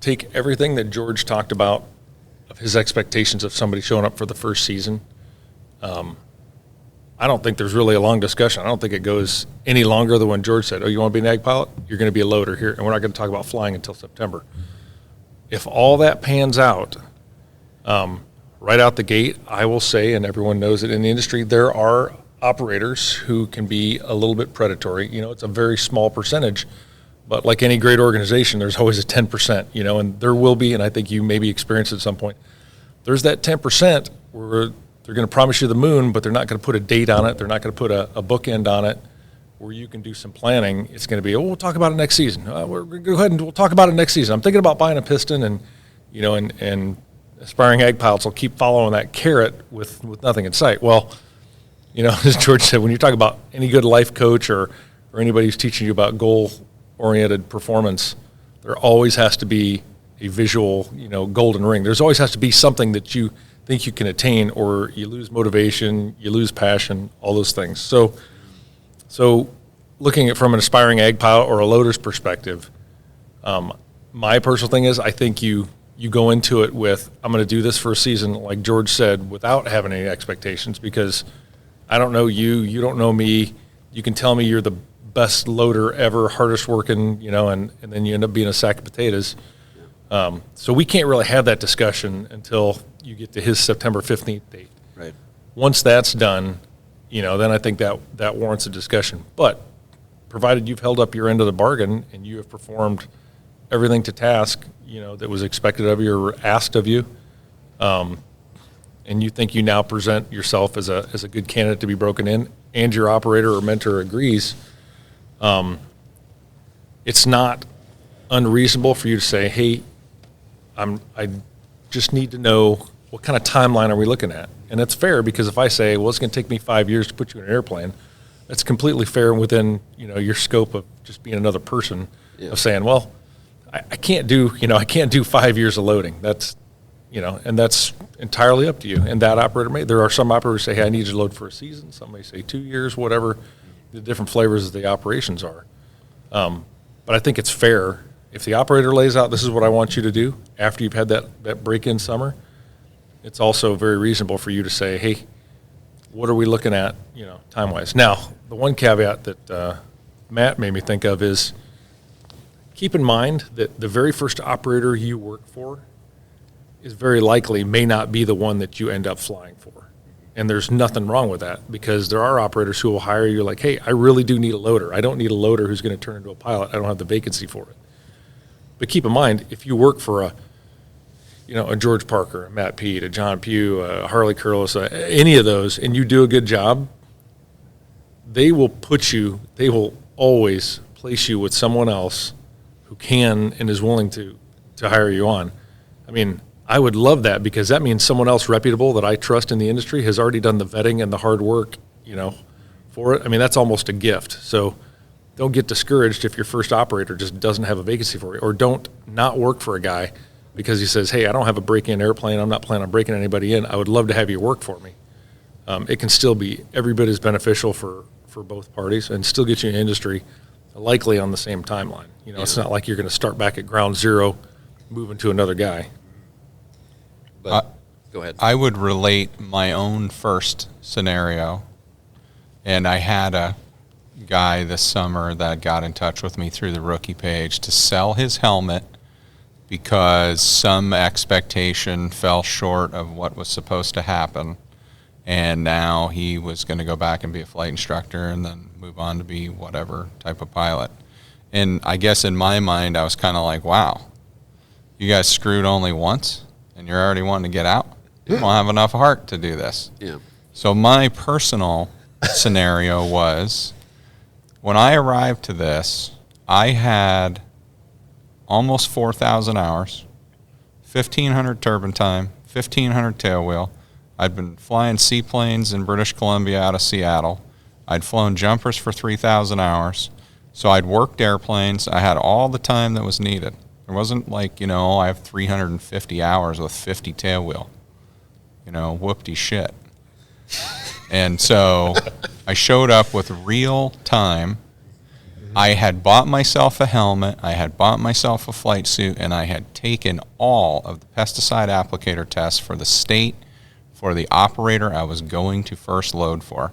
take everything that George talked about of his expectations of somebody showing up for the first season. I don't think there's really a long discussion. I don't think it goes any longer than when George said, you want to be an ag pilot? You're going to be a loader here, and we're not going to talk about flying until September. If all that pans out, right out the gate, I will say, and everyone knows it in the industry, there are operators who can be a little bit predatory. It's a very small percentage, but like any great organization, there's always a 10%, and there will be, and I think you maybe experienced it at some point, there's that 10% where they're going to promise you the moon, but they're not going to put a date on it. They're not going to put a bookend on it where you can do some planning. It's going to be, we'll talk about it next season. We're going to go ahead and we'll talk about it next season. I'm thinking about buying a piston, and, and aspiring ag pilots will keep following that carrot with nothing in sight. Well, as George said, when you talk about any good life coach or anybody who's teaching you about goal-oriented performance, there always has to be a visual, golden ring. There's always has to be something that you think you can attain, or you lose motivation, you lose passion, all those things. So looking at from an aspiring ag pilot or a loader's perspective, my personal thing is I think you go into it with, I'm going to do this for a season, like George said, without having any expectations, because I don't know you don't know me. You can tell me you're the best loader ever, hardest working, and then you end up being a sack of potatoes. So we can't really have that discussion until you get to his September 15th date. Right. Once that's done, then I think that warrants a discussion. But provided you've held up your end of the bargain and you have performed everything to task, that was expected of you or asked of you, and you think you now present yourself as a good candidate to be broken in, and your operator or mentor agrees, it's not unreasonable for you to say, hey, I just need to know what kind of timeline are we looking at. And it's fair, because if I say, well, it's going to take me 5 years to put you in an airplane, that's completely fair within your scope of just being another person, of saying, well, I can't do 5 years of loading. That's and that's entirely up to you. And that operator there are some operators say, hey, I need you to load for a season. Some may say 2 years, whatever the different flavors of the operations are. But I think it's fair if the operator lays out, this is what I want you to do after you've had that break-in summer. It's also very reasonable for you to say, hey, what are we looking at, time-wise? Now, the one caveat that Matt made me think of is, keep in mind that the very first operator you work for is very likely may not be the one that you end up flying for. And there's nothing wrong with that, because there are operators who will hire you like, hey, I really do need a loader. I don't need a loader who's going to turn into a pilot. I don't have the vacancy for it. But keep in mind, if you work for a George Parker, a Matt Pete, a John Pugh, a Harley Curlis, any of those, and you do a good job, they will always place you with someone else who can and is willing to hire you on. I mean, I would love that, because that means someone else reputable that I trust in the industry has already done the vetting and the hard work, for it. I mean, that's almost a gift. So don't get discouraged if your first operator just doesn't have a vacancy for you, or don't not work for a guy because he says, hey, I don't have a break-in airplane. I'm not planning on breaking anybody in. I would love to have you work for me. it can still be every bit as beneficial for both parties and still get you in industry likely on the same timeline. It's not like you're going to start back at ground zero, moving to another guy. But go ahead. I would relate my own first scenario, and I had a guy this summer that got in touch with me through the rookie page to sell his helmet because some expectation fell short of what was supposed to happen, and now he was going to go back and be a flight instructor and then move on to be whatever type of pilot. And I guess in my mind I was kind of like, wow, you guys screwed only once and you're already wanting to get out? You don't have enough heart to do this. Yeah. So my personal scenario was, when I arrived to this, I had almost 4,000 hours, 1,500 turbine time, 1,500 tail wheel. I'd been flying seaplanes in British Columbia out of Seattle. I'd flown jumpers for 3,000 hours. So I'd worked airplanes. I had all the time that was needed. It wasn't like, I have 350 hours with 50 tail wheel. Whoop-de shit. And so I showed up with real time. I had bought myself a helmet, I had bought myself a flight suit, and I had taken all of the pesticide applicator tests for the state, for the operator I was going to first load for.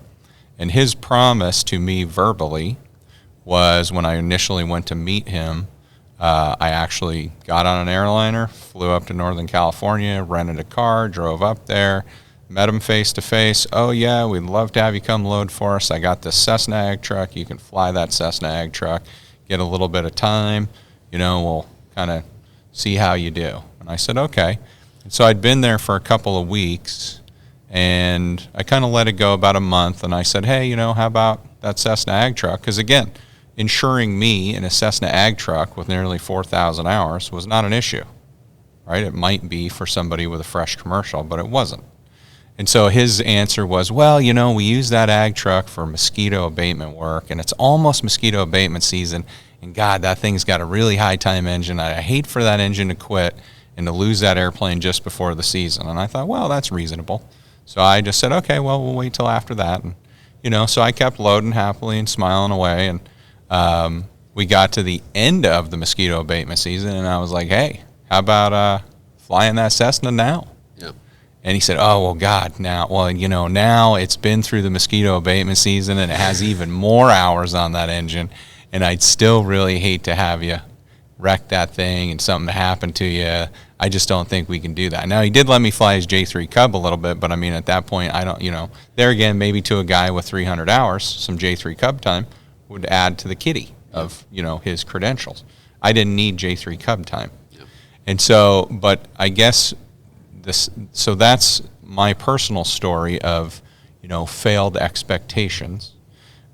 And his promise to me verbally was, when I initially went to meet him, I actually got on an airliner, flew up to Northern California, rented a car, drove up there, met him face to face. Oh yeah, we'd love to have you come load for us. I got this Cessna Ag truck. You can fly that Cessna Ag truck, get a little bit of time. We'll kind of see how you do. And I said, okay. And so I'd been there for a couple of weeks, and I kind of let it go about a month. And I said, hey, how about that Cessna Ag truck? Because again, insuring me in a Cessna Ag truck with nearly 4,000 hours was not an issue, right? It might be for somebody with a fresh commercial, but it wasn't. And so his answer was, well, we use that Ag truck for mosquito abatement work, and it's almost mosquito abatement season, and God, that thing's got a really high time engine. I hate for that engine to quit and to lose that airplane just before the season. And I thought, well, that's reasonable. So I just said, okay, well, we'll wait till after that. And, so I kept loading happily and smiling away, and we got to the end of the mosquito abatement season, and I was like, hey, how about flying that Cessna now? Yep. And he said, oh, well, God, now it's been through the mosquito abatement season, and it has even more hours on that engine, and I'd still really hate to have you wreck that thing and something to happen to you. I just don't think we can do that. Now, he did let me fly his J3 Cub a little bit, but, at that point, I don't, there again, maybe to a guy with 300 hours, some J3 Cub time would add to the kitty of, his credentials. I didn't need J3 Cub time. Yep. And so, but I guess so that's my personal story of, failed expectations.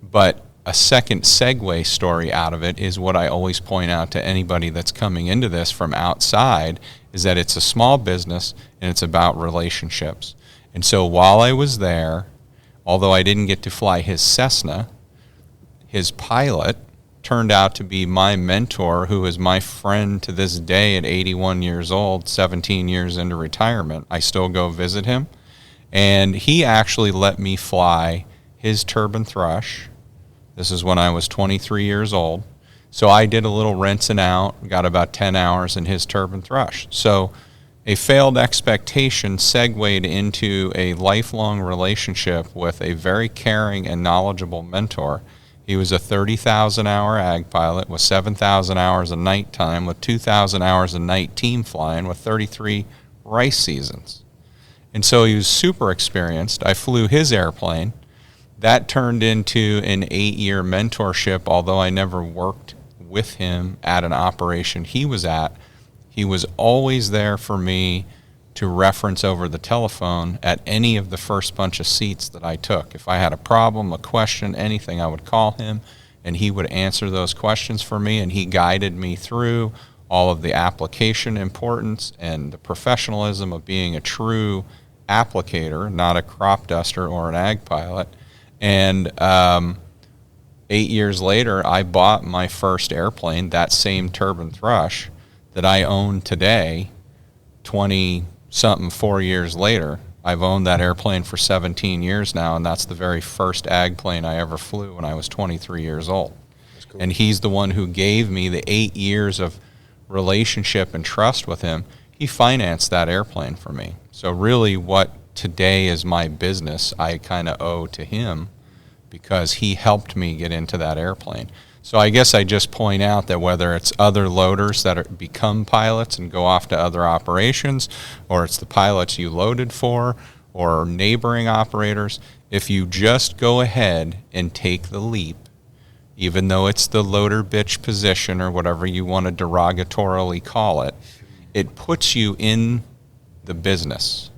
But a second segue story out of it is what I always point out to anybody that's coming into this from outside, is that it's a small business and it's about relationships. And so while I was there, although I didn't get to fly his Cessna, his pilot turned out to be my mentor, who is my friend to this day at 81 years old, 17 years into retirement. I still go visit him. And he actually let me fly his turbine thrush. This is when I was 23 years old. So I did a little rinsing out, got about 10 hours in his turbine thrush. So a failed expectation segued into a lifelong relationship with a very caring and knowledgeable mentor. He was a 30,000-hour ag pilot with 7,000 hours of night time, with 2,000 hours of night team flying, with 33 rice seasons. And so he was super experienced. I flew his airplane. That turned into an 8-year mentorship, although I never worked with him at an operation he was at. He was always there for me to reference over the telephone at any of the first bunch of seats that I took. If I had a problem, a question, anything, I would call him, and he would answer those questions for me, and he guided me through all of the application importance and the professionalism of being a true applicator, not a crop duster or an ag pilot. And 8 years later, I bought my first airplane, that same turbine thrush that I own today, 4 years later. I've owned that airplane for 17 years now, and that's the very first ag plane I ever flew when I was 23 years old. That's cool. And he's the one who gave me the 8 years of relationship and trust with him. He financed that airplane for me. So really what today is my business, I kind of owe to him because he helped me get into that airplane. So I guess I just point out that whether it's other loaders that become pilots and go off to other operations, or it's the pilots you loaded for, or neighboring operators, if you just go ahead and take the leap, even though it's the loader bitch position or whatever you want to derogatorily call it, it puts you in the business.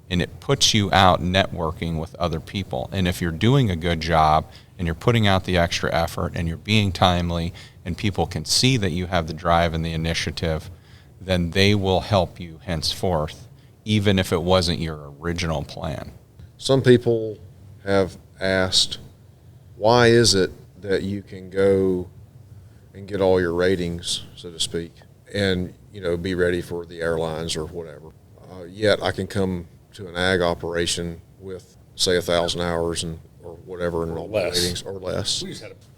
And it puts you out networking with other people. And if you're doing a good job and you're putting out the extra effort and you're being timely and people can see that you have the drive and the initiative, then they will help you henceforth, even if it wasn't your original plan. Some people have asked, why is it that you can go and get all your ratings, so to speak, and be ready for the airlines or whatever? Yet I can come to an ag operation with, say, 1,000 hours or whatever, and all the ratings or less.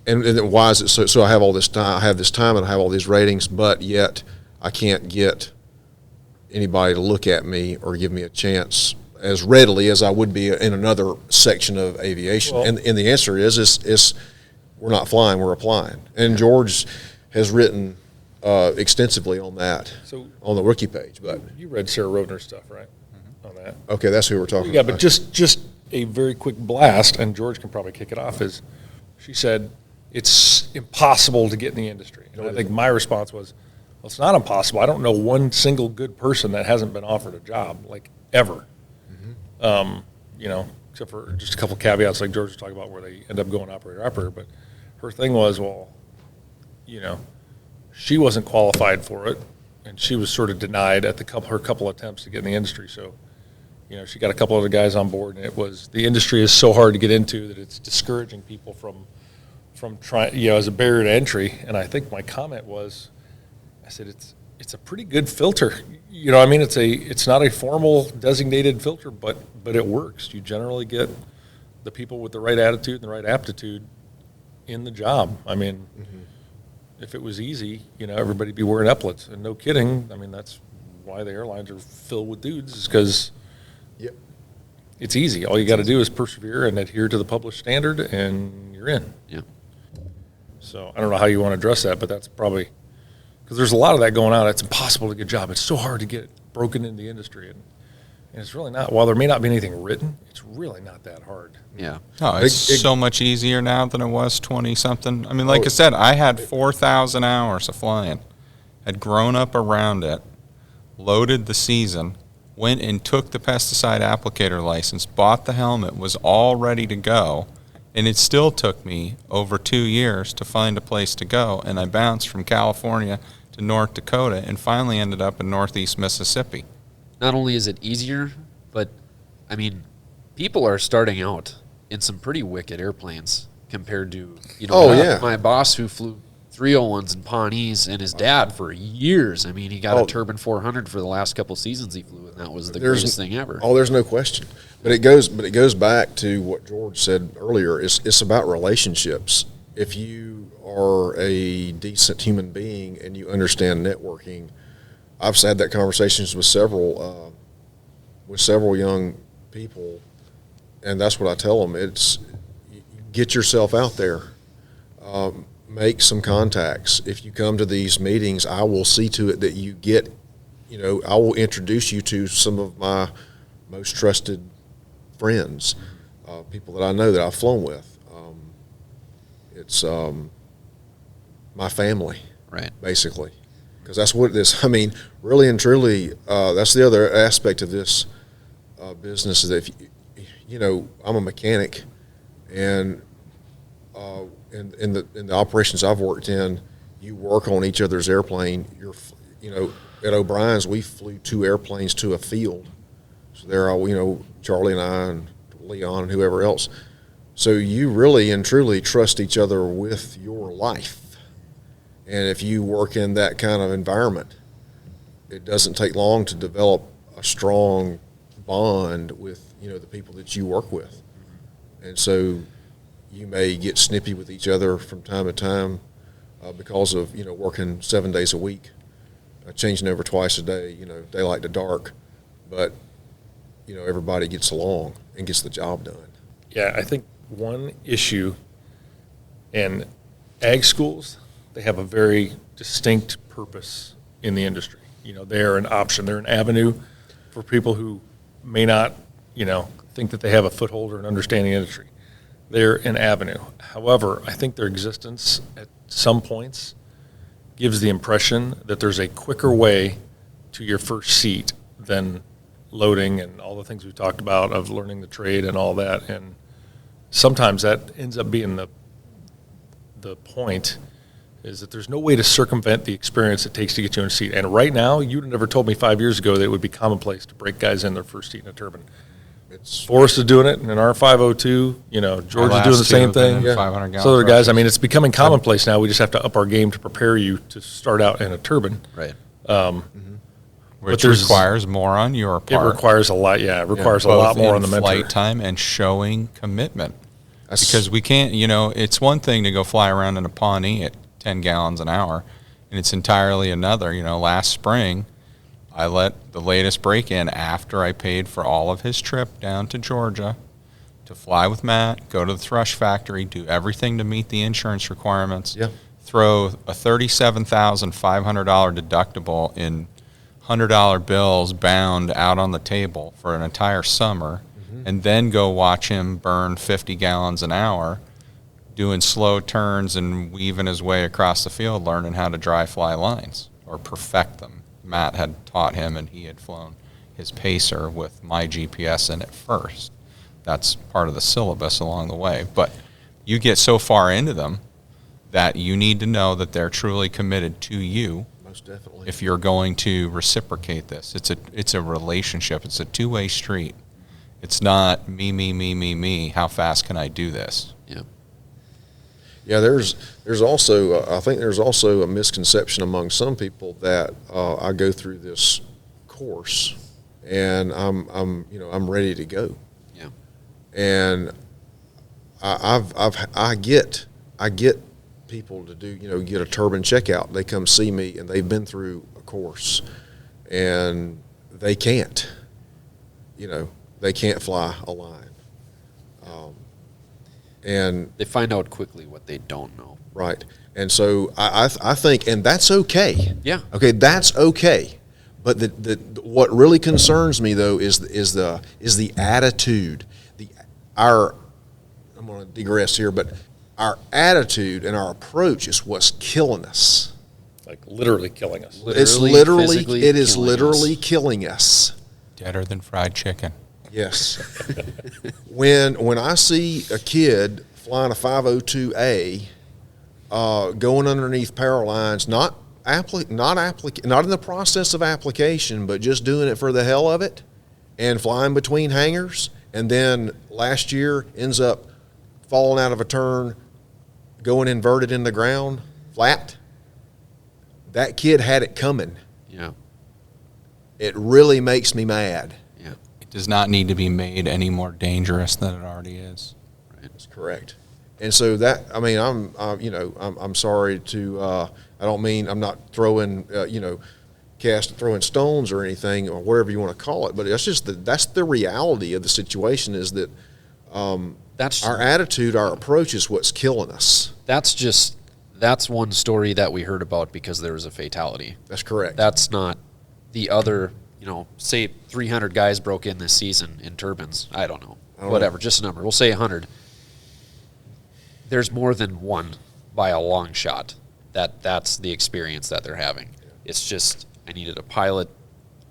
And then why is it so I have all this time, I have this time and I have all these ratings, but yet I can't get anybody to look at me or give me a chance as readily as I would be in another section of aviation? Well, and the answer is we're not flying, we're applying. And George has written extensively on that, on the rookie page. But you read Sarah Rovner's stuff, right? On that. Okay, that's who we're talking about. Yeah, but just a very quick blast, and George can probably kick it off, is she said it's impossible to get in the industry. And I think my response was, well, it's not impossible. I don't know one single good person that hasn't been offered a job, like, ever. Except for just a couple caveats like George was talking about where they end up going operator. But her thing was, she wasn't qualified for it, and she was sort of denied at her couple attempts to get in the industry. So, she got a couple other guys on board, and the industry is so hard to get into that it's discouraging people from trying, as a barrier to entry. And I think my comment was, I said, it's a pretty good filter. It's not a formal designated filter, but it works. You generally get the people with the right attitude and the right aptitude in the job. If it was easy, everybody'd be wearing epaulets. And no kidding, that's why the airlines are filled with dudes, is because it's easy. All you got to do is persevere and adhere to the published standard, and you're in. Yeah. So I don't know how you want to address that, but that's probably because there's a lot of that going on. It's impossible to get a job. It's so hard to get broken into the industry, and it's really not. While there may not be anything written, it's really not that hard. Yeah. Oh, it's so much easier now than it was 20-something. I said, I had 4,000 hours of flying, had grown up around it, loaded the season, went and took the pesticide applicator license, bought the helmet, was all ready to go, and it still took me over 2 years to find a place to go, and I bounced from California to North Dakota and finally ended up in Northeast Mississippi. Not only is it easier, but, people are starting out in some pretty wicked airplanes compared to, my boss who flew 301s and Pawnees and his dad for years. He got a Turbine 400 for the last couple seasons he flew, and that was the greatest thing ever. Oh, there's no question. But it goes back to what George said earlier. It's about relationships. If you are a decent human being and you understand networking, I've had that conversations with several young people, and that's what I tell them. It's get yourself out there, make some contacts. If you come to these meetings, I will see to it that you get, I will introduce you to some of my most trusted friends, people that I know that I've flown with. It's my family, right? Basically. Because that's what it is. Really and truly, that's the other aspect of this business is that, I'm a mechanic, and in the operations I've worked in, you work on each other's airplane. At O'Brien's, we flew 2 airplanes to a field. So they're all, Charlie and I and Leon and whoever else. So you really and truly trust each other with your life. And if you work in that kind of environment, it doesn't take long to develop a strong bond with, the people that you work with. And so you may get snippy with each other from time to time because of, working 7 days a week, changing over twice a day, daylight to dark. But, everybody gets along and gets the job done. Yeah, I think one issue in ag schools, they have a very distinct purpose in the industry. They're an option. They're an avenue for people who may not, think that they have a foothold or an understanding of the industry. They're an avenue. However, I think their existence at some points gives the impression that there's a quicker way to your first seat than loading and all the things we talked about of learning the trade and all that. And sometimes that ends up being the point, is that there's no way to circumvent the experience it takes to get you in a seat. And right now, you'd have never told me 5 years ago that it would be commonplace to break guys in their first seat in a turbine. Forrest is doing it in an R502. George is doing the same thing. 500 So other guys, it's becoming commonplace now. We just have to up our game to prepare you to start out in a turbine. Right. Which requires more on your part. It requires a lot. Yeah, it requires a lot more on the mentor. Flight time and showing commitment. Because we can't, it's one thing to go fly around in a Pawnee at 10 gallons an hour, and it's entirely another. Last spring, I let the latest break in after I paid for all of his trip down to Georgia to fly with Matt, go to the thrush factory, do everything to meet the insurance requirements, throw a $37,500 deductible in $100 bills bound out on the table for an entire summer, and then go watch him burn 50 gallons an hour doing slow turns and weaving his way across the field, learning how to dry fly lines or perfect them. Matt had taught him, and he had flown his pacer with my GPS in it first. That's part of the syllabus along the way. But you get so far into them that you need to know that they're truly committed to you. Most definitely. If you're going to reciprocate this, it's a relationship. It's a two-way street. It's not me. How fast can I do this? Yeah. Yeah, there's also I think there's also a misconception among some people that I go through this course and I'm ready to go. Yeah. And I get people to do get a turbine checkout. They come see me and they've been through a course and they can't. They can't fly a line. And they find out quickly what they don't know. Right. And so I think, and that's okay. Yeah. Okay, that's okay. But what really concerns me though is the attitude. I'm going to digress here, but our attitude and our approach is what's killing us. Like literally killing us. It is literally killing us. Deader than fried chicken. Yes. When I see a kid flying a 502A, going underneath power lines, not in the process of application, but just doing it for the hell of it, and flying between hangars, and then last year ends up falling out of a turn, going inverted in the ground, flat. That kid had it coming. Yeah. It really makes me mad. Does not need to be made any more dangerous than it already is. Right. That's correct. And so that, I'm sorry to, I don't mean, I'm not throwing, throwing stones or anything or whatever you want to call it, but that's just that's the reality of the situation is that that's our attitude, our approach is what's killing us. That's one story that we heard about because there was a fatality. That's correct. That's not the other. Say 300 guys broke in this season in turbines. I don't know. Whatever, just a number. We'll say 100. There's more than one by a long shot. That's the experience that they're having. It's just, I needed a pilot.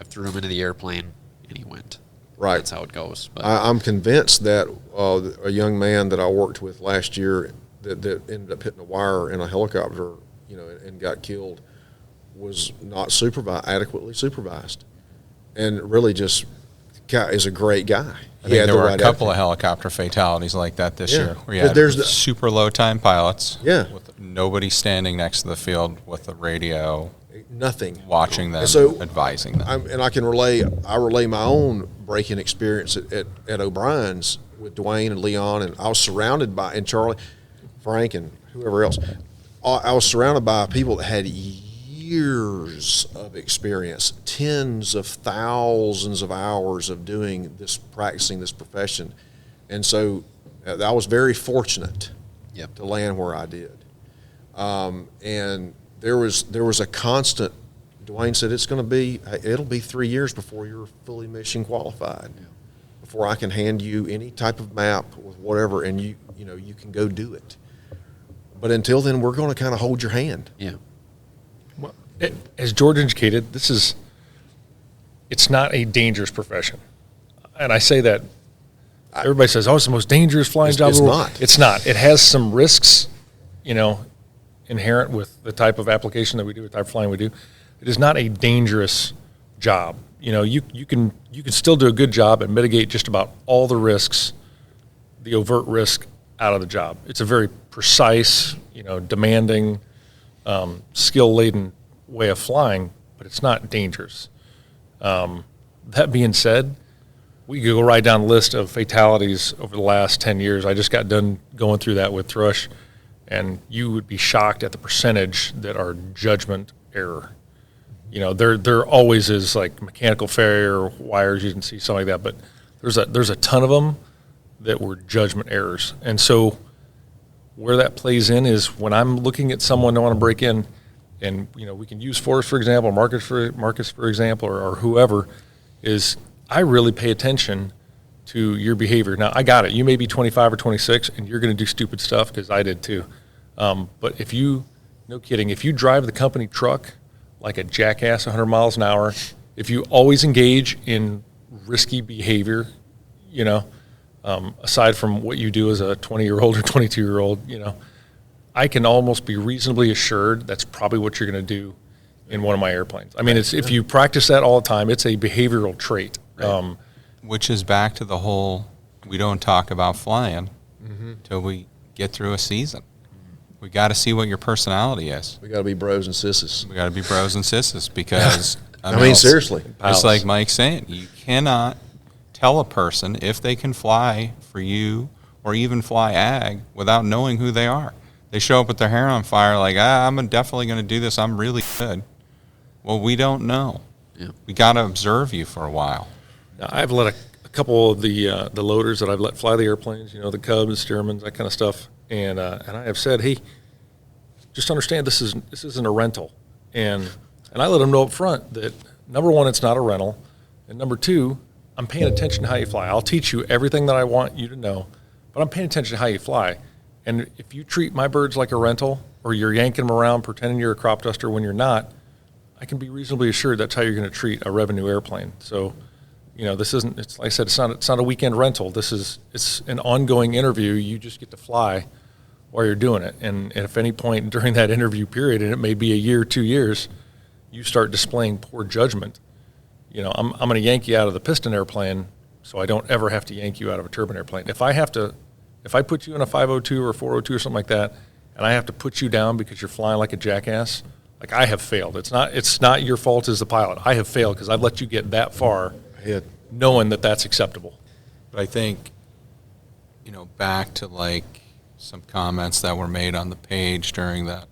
I threw him into the airplane, and he went. Right. That's how it goes. But I'm convinced that a young man that I worked with last year that ended up hitting a wire in a helicopter, and got killed was not adequately supervised. And really just is a great guy. I think there were a couple of helicopter fatalities like that this year. Where you had super low time pilots with nobody standing next to the field with the radio Nothing. Watching them, So advising them. I relay my own breaking experience at O'Brien's with Dwayne and Leon, and I was surrounded by, and Charlie, Frank, and whoever else. I was surrounded by people that had years of experience, tens of thousands of hours of practicing this profession. And so I was very fortunate to land where I did. And there was a constant, Dwayne said, it'll be 3 years before you're fully mission qualified, before I can hand you any type of map with whatever, and you can go do it. But until then, we're going to kind of hold your hand. Yeah. Well, as George indicated, it's not a dangerous profession. And I say that, everybody says, it's the most dangerous flying job in the world. It's not. It has some risks, inherent with the type of application that we do, the type of flying we do. It is not a dangerous job. You can still do a good job and mitigate just about all the risks, the overt risk, out of the job. It's a very precise, demanding, skill-laden way of flying, but it's not dangerous. That being said, we could go right down the list of fatalities over the last 10 years. I just got done going through that with Thrush, and you would be shocked at the percentage that are judgment error. There always is like mechanical failure, or wires, you can see something like that, but there's a ton of them that were judgment errors. And so where that plays in is when I'm looking at someone I want to break in, and we can use Forrest, for example, Marcus, for example, or whoever, is I really pay attention to your behavior. Now, I got it. You may be 25 or 26, and you're going to do stupid stuff, because I did too. But no kidding, if you drive the company truck like a jackass 100 miles an hour, if you always engage in risky behavior, aside from what you do as a 20-year-old or 22-year-old, I can almost be reasonably assured that's probably what you're going to do in one of my airplanes. I mean, if you practice that all the time, it's a behavioral trait. Right. Which is back to the whole, we don't talk about flying until we get through a season. We got to see what your personality is. We got to be bros and sisses. Because seriously, just like Mike's saying, you cannot tell a person if they can fly for you or even fly ag without knowing who they are. They show up with their hair on fire like, I'm definitely going to do this. I'm really good. Well, we don't know. Yeah. We got to observe you for a while. Now, I've let a couple of the loaders that I've let fly the airplanes, the Cubs, Stearmans, that kind of stuff, and I have said, hey, just understand this isn't a rental, and I let them know up front that, number one, it's not a rental, and number two, I'm paying attention to how you fly. I'll teach you everything that I want you to know, but I'm paying attention to how you fly. And if you treat my birds like a rental, or you're yanking them around pretending you're a crop duster when you're not, I can be reasonably assured that's how you're going to treat a revenue airplane. So, this isn't, it's like I said, it's not a weekend rental. It's an ongoing interview. You just get to fly while you're doing it. And if any point during that interview period, and it may be a year, 2 years, you start displaying poor judgment, I'm going to yank you out of the piston airplane so I don't ever have to yank you out of a turbine airplane. If I put you in a 502 or 402 or something like that, and I have to put you down because you're flying like a jackass, like, I have failed. It's not your fault as the pilot. I have failed because I've let you get that far knowing that that's acceptable. But I think, back to like some comments that were made on the page during that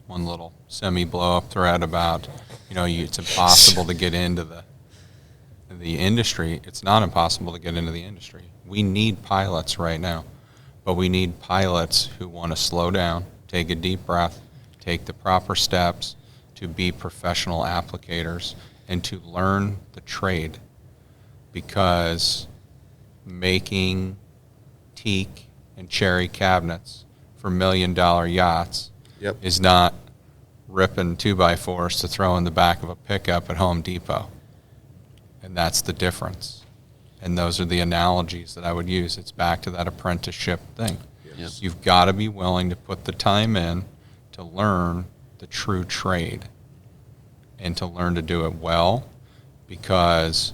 one little semi-blow-up thread about, it's impossible to get into the industry. It's not impossible to get into the industry. We need pilots right now, but we need pilots who want to slow down, take a deep breath, take the proper steps to be professional applicators and to learn the trade, because making teak and cherry cabinets for $1 million yachts is not ripping 2x4s to throw in the back of a pickup at Home Depot. And that's the difference. And those are the analogies that I would use. It's back to that apprenticeship thing. Yes. You've got to be willing to put the time in to learn the true trade and to learn to do it well, because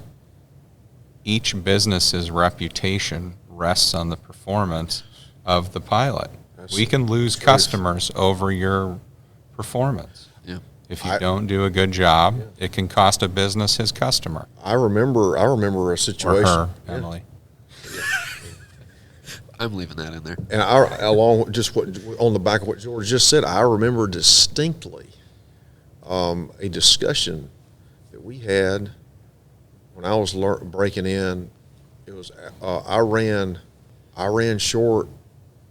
each business's reputation rests on the performance of the pilot. We can lose customers over your performance. Yeah. If you don't do a good job, it can cost a business his customer. I remember a situation. Or her, Emily. I'm leaving that in there. And along with just what on the back of what George just said, I remember distinctly a discussion that we had when I was breaking in. It was I ran short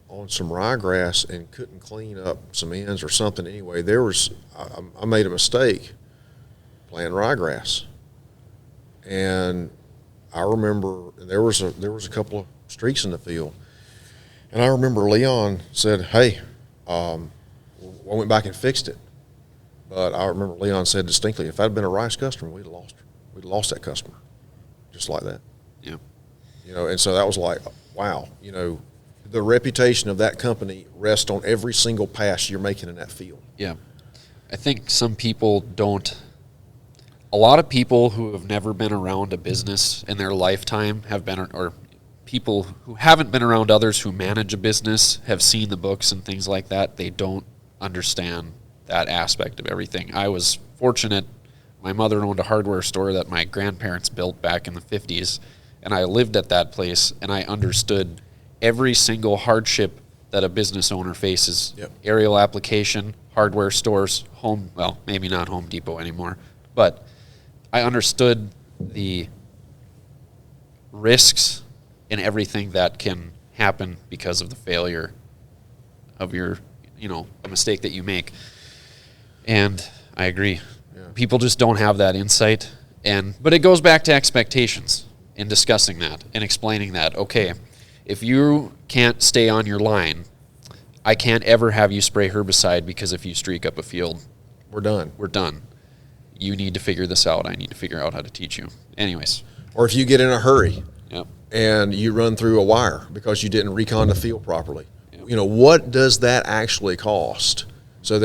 on some ryegrass and couldn't clean up some ends or something. Anyway, I made a mistake planting ryegrass, and I remember there was a couple of streaks in the field. And I remember Leon said, "Hey," I went back and fixed it. But I remember Leon said distinctly, "If I'd been a rice customer, we'd have lost that customer, just like that." Yeah. And so that was like, wow. The reputation of that company rests on every single pass you're making in that field. Yeah. I think some people don't. A lot of people who have never been around a business in their lifetime have been, or people who haven't been around others who manage a business have seen the books and things like that. They don't understand that aspect of everything. I was fortunate. My mother owned a hardware store that my grandparents built back in the 50s, and I lived at that place, and I understood every single hardship that a business owner faces. Yep. Aerial application, hardware stores, maybe not Home Depot anymore, but I understood the risks and everything that can happen because of the failure of a mistake that you make. And I agree. Yeah. People just don't have that insight. But it goes back to expectations and discussing that and explaining that, okay, if you can't stay on your line, I can't ever have you spray herbicide because if you streak up a field, we're done. You need to figure this out. I need to figure out how to teach you. Anyways. Or if you get in a hurry. Yep. And you run through a wire because you didn't recon the field properly. Yep. What does that actually cost? So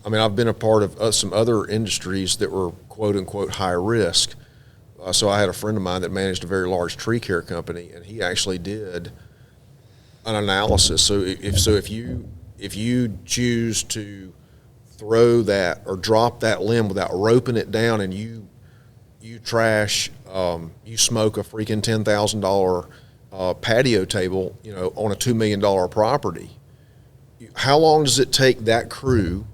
I've been a part of some other industries that were quote unquote high risk. So I had a friend of mine that managed a very large tree care company, and he actually did an analysis. So if you choose to throw that or drop that limb without roping it down, and you trash, you smoke a freaking $10,000 patio table, on a $2 million property. How long does it take that crew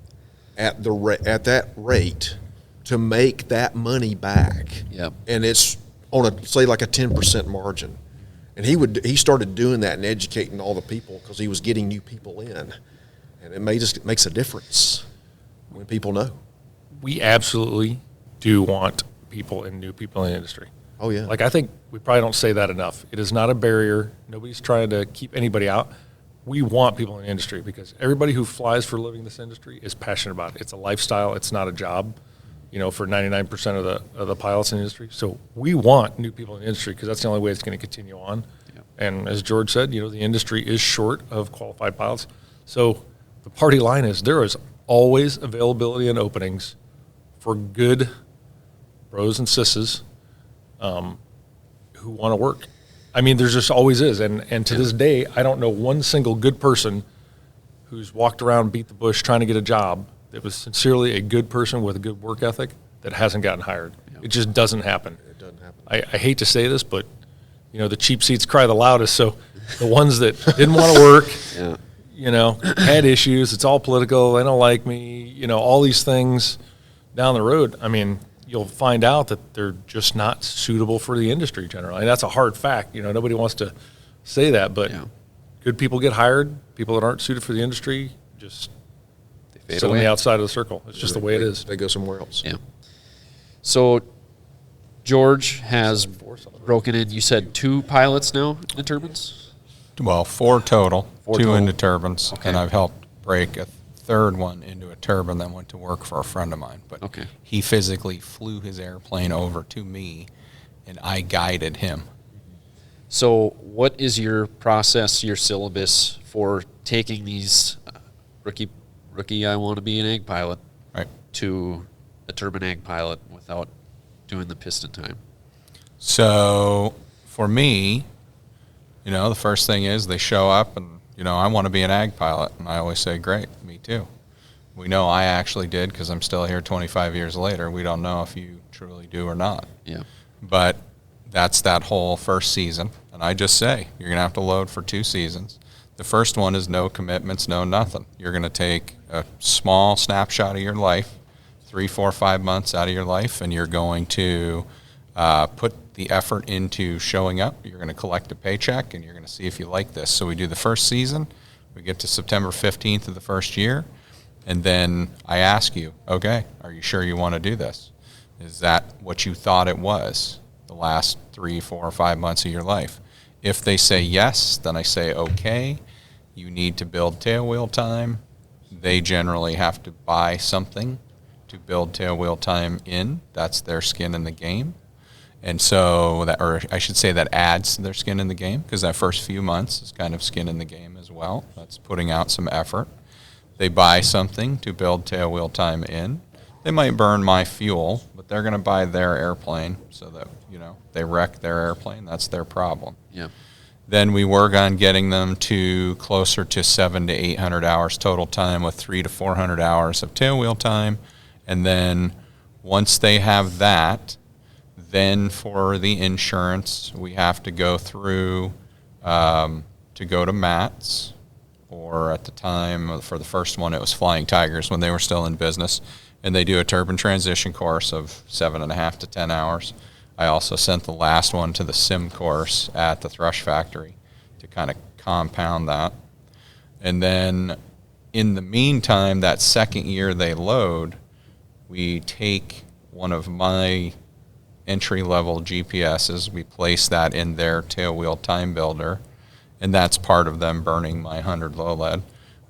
at that rate to make that money back? Yep. And it's on say like a 10% margin. And he started doing that and educating all the people because he was getting new people in, and it makes a difference when people know. We absolutely do want new people in the industry. Oh yeah. Like, I think we probably don't say that enough. It is not a barrier. Nobody's trying to keep anybody out. We want people in the industry because everybody who flies for a living in this industry is passionate about it. It's a lifestyle. It's not a job, for 99% of the pilots in the industry. So we want new people in the industry because that's the only way it's going to continue on. Yep. And as George said, the industry is short of qualified pilots. So the party line is there is always availability and openings for good bros and sisses who want to work. I mean, there just always is. And to this day, I don't know one single good person who's walked around, beat the bush, trying to get a job that was sincerely a good person with a good work ethic that hasn't gotten hired. Yep. It just doesn't happen. It doesn't happen. I hate to say this, but, the cheap seats cry the loudest. So the ones that didn't want to work, had issues, it's all political, they don't like me, all these things down the road. I mean, you'll find out that they're just not suitable for the industry generally. And that's a hard fact. Nobody wants to say that, but good people get hired. People that aren't suited for the industry just sit on the outside of the circle. It's just the way it is. They go somewhere else. Yeah. So George has broken in, you said 2 pilots now in the turbines? Well, 4 total, 2 total. into turbines, Okay. and I've helped break a third one into a turbine that went to work for a friend of mine. But okay. He physically flew his airplane over to me, and I guided him. So what is your process, your syllabus for taking these rookie I want to be an egg pilot Right. to a turbine egg pilot without doing the piston time? So for me, the first thing is they show up and, I want to be an ag pilot. And I always say, great, me too. We know I actually did because I'm still here 25 years later. We don't know if you truly do or not. Yeah. But that's that whole first season. And I just say, you're going to have to load for 2 seasons. The first one is no commitments, no nothing. You're going to take a small snapshot of your life, 3, 4, 5 months out of your life, and you're going to put the effort into showing up. You're going to collect a paycheck, and you're going to see if you like this. So we do the first season. We get to September 15th of the first year, and then I ask you, okay, are you sure you want to do this? Is that what you thought it was the last 3, 4, or 5 months of your life? If they say yes, then I say, okay, you need to build tailwheel time. They generally have to buy something to build tailwheel time in. That's their skin in the game. And so that, or I should say that adds to their skin in the game, because that first few months is kind of skin in the game as well. That's putting out some effort. They buy something to build tailwheel time in. They might burn my fuel, but they're going to buy their airplane so that, they wreck their airplane. That's their problem. Yeah. Then we work on getting them to closer to 700 to 800 hours total time with 300 to 400 hours of tailwheel time. And then once they have that, then for the insurance, we have to go through to go to MATS, or at the time for the first one, it was Flying Tigers when they were still in business. And they do a turbine transition course of 7.5 to 10 hours. I also sent the last one to the sim course at the Thrush Factory to kind of compound that. And then in the meantime, that second year they load, we take one of my entry-level GPSs, we place that in their tailwheel time builder, and that's part of them burning my 100 low lead.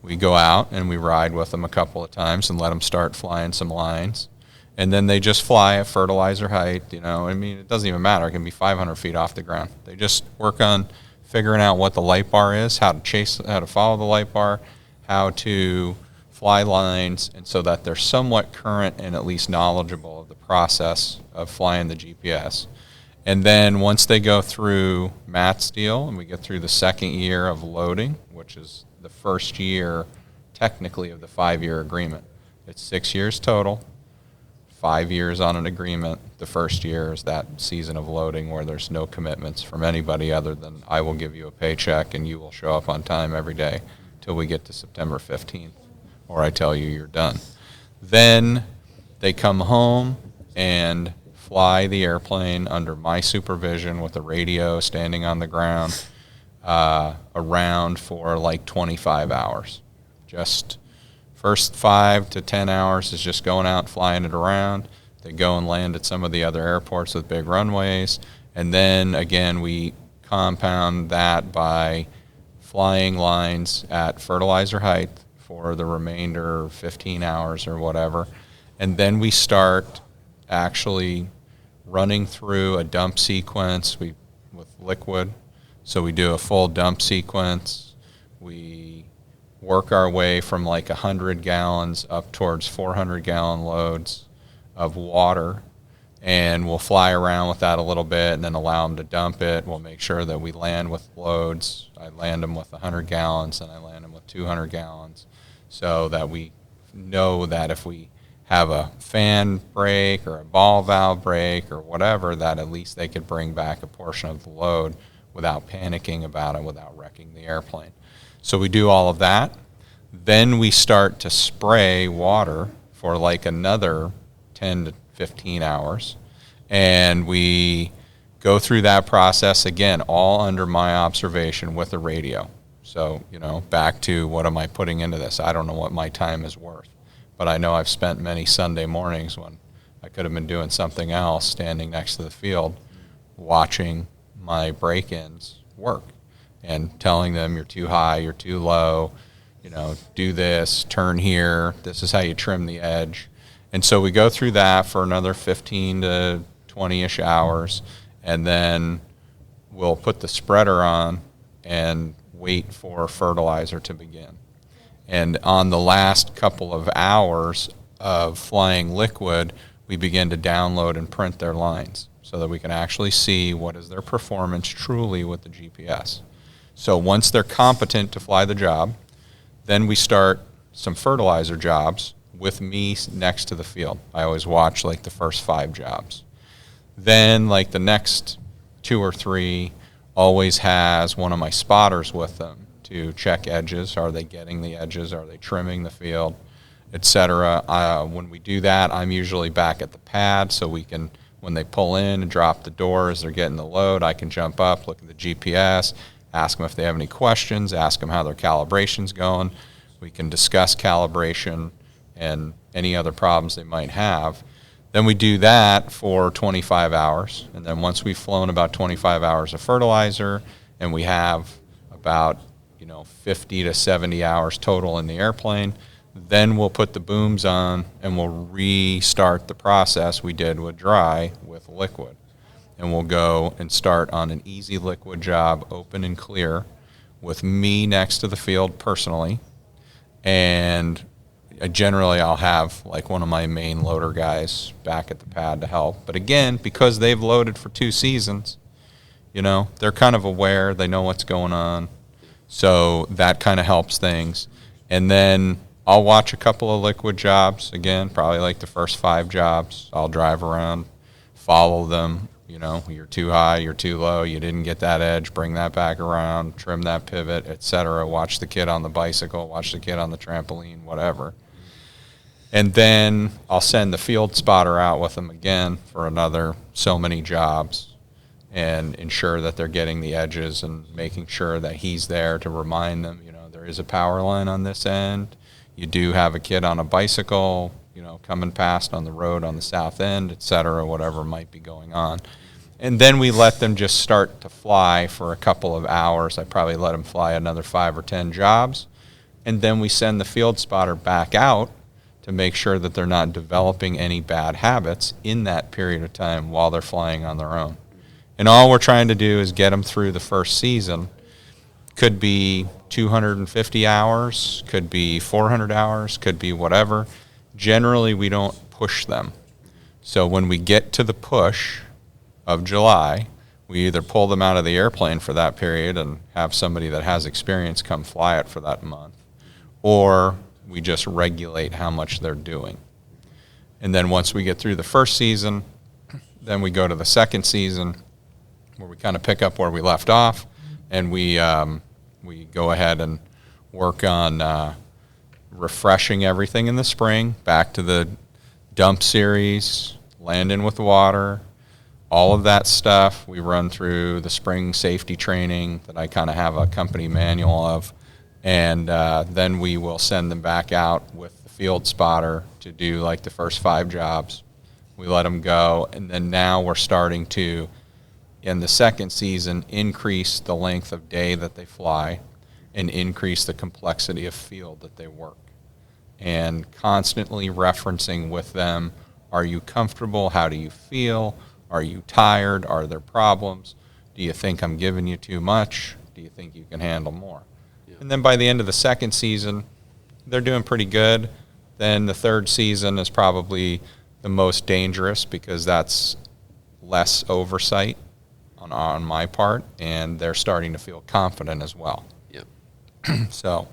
We go out and we ride with them a couple of times and let them start flying some lines. And then they just fly at fertilizer height, it doesn't even matter. It can be 500 feet off the ground. They just work on figuring out what the light bar is, how to follow the light bar, how to fly lines, and so that they're somewhat current and at least knowledgeable of the process of flying the GPS. And then once they go through Matt's deal and we get through the second year of loading, which is the first year technically of the 5-year agreement. It's 6 years total. 5 years on an agreement. The first year is that season of loading where there's no commitments from anybody other than I will give you a paycheck and you will show up on time every day till we get to September 15th, or I tell you you're done. Then they come home and fly the airplane under my supervision with a radio standing on the ground around for like 25 hours. Just first 5 to 10 hours is just going out and flying it around. They go and land at some of the other airports with big runways. And then, again, we compound that by flying lines at fertilizer height for the remainder 15 hours or whatever. And then we start actually running through a dump sequence with liquid. So we do a full dump sequence. We work our way from like 100 gallons up towards 400-gallon loads of water, and we'll fly around with that a little bit and then allow them to dump it. We'll make sure that we land with loads. I land them with 100 gallons and I land them with 200 gallons so that we know that if we have a fan break or a ball valve break or whatever, that at least they could bring back a portion of the load without panicking about it, without wrecking the airplane. So we do all of that. Then we start to spray water for like another 10 to 15 hours. And we go through that process again, all under my observation with a radio. So, back to what am I putting into this? I don't know what my time is worth. But I know I've spent many Sunday mornings when I could have been doing something else, standing next to the field, watching my break-ins work and telling them you're too high, you're too low, do this, turn here, this is how you trim the edge. And so we go through that for another 15 to 20-ish hours, and then we'll put the spreader on and wait for fertilizer to begin. And on the last couple of hours of flying liquid, we begin to download and print their lines so that we can actually see what is their performance truly with the GPS. So once they're competent to fly the job, then we start some fertilizer jobs with me next to the field. I always watch like the first 5 jobs. Then like the next 2 or 3 always has one of my spotters with them to check edges. Are they getting the edges? Are they trimming the field, etc.? When we do that, I'm usually back at the pad, so we can, when they pull in and drop the door as they're getting the load, I can jump up, look at the GPS, ask them if they have any questions, ask them how their calibration's going. We can discuss calibration and any other problems they might have. Then we do that for 25 hours. And then once we've flown about 25 hours of fertilizer and we have about 50 to 70 hours total in the airplane, then we'll put the booms on and we'll restart the process we did with dry with liquid. And we'll go and start on an easy liquid job, open and clear, with me next to the field personally. And generally I'll have like one of my main loader guys back at the pad to help. But again, because they've loaded for 2 seasons, they're kind of aware, they know what's going on. So that kind of helps things. And then I'll watch a couple of liquid jobs, again, probably like the first 5 jobs. I'll drive around, follow them. You're too high, you're too low, you didn't get that edge, bring that back around, trim that pivot, etc. Watch the kid on the bicycle, watch the kid on the trampoline, whatever. And then I'll send the field spotter out with them again for another so many jobs and ensure that they're getting the edges and making sure that he's there to remind them, there is a power line on this end. You do have a kid on a bicycle, coming past on the road on the south end, etc., whatever might be going on. And then we let them just start to fly for a couple of hours. I probably let them fly another 5 or 10 jobs. And then we send the field spotter back out to make sure that they're not developing any bad habits in that period of time while they're flying on their own. And all we're trying to do is get them through the first season. Could be 250 hours, could be 400 hours, could be whatever. Generally, we don't push them. So when we get to the push of July, we either pull them out of the airplane for that period and have somebody that has experience come fly it for that month, or we just regulate how much they're doing. And then once we get through the first season, then we go to the second season where we kind of pick up where we left off, and we go ahead and work on refreshing everything in the spring, back to the dump series, landing with water, all of that stuff. We run through the spring safety training that I kind of have a company manual of, and then we will send them back out with the field spotter to do like the first 5 jobs. We let them go, and then now we're starting to, in the second season, increase the length of day that they fly and increase the complexity of field that they work. And constantly referencing with them, are you comfortable? How do you feel? Are you tired? Are there problems? Do you think I'm giving you too much? Do you think you can handle more? Yeah. And then by the end of the second season, they're doing pretty good. Then the third season is probably the most dangerous because that's less oversight on my part, and they're starting to feel confident as well. Yep. So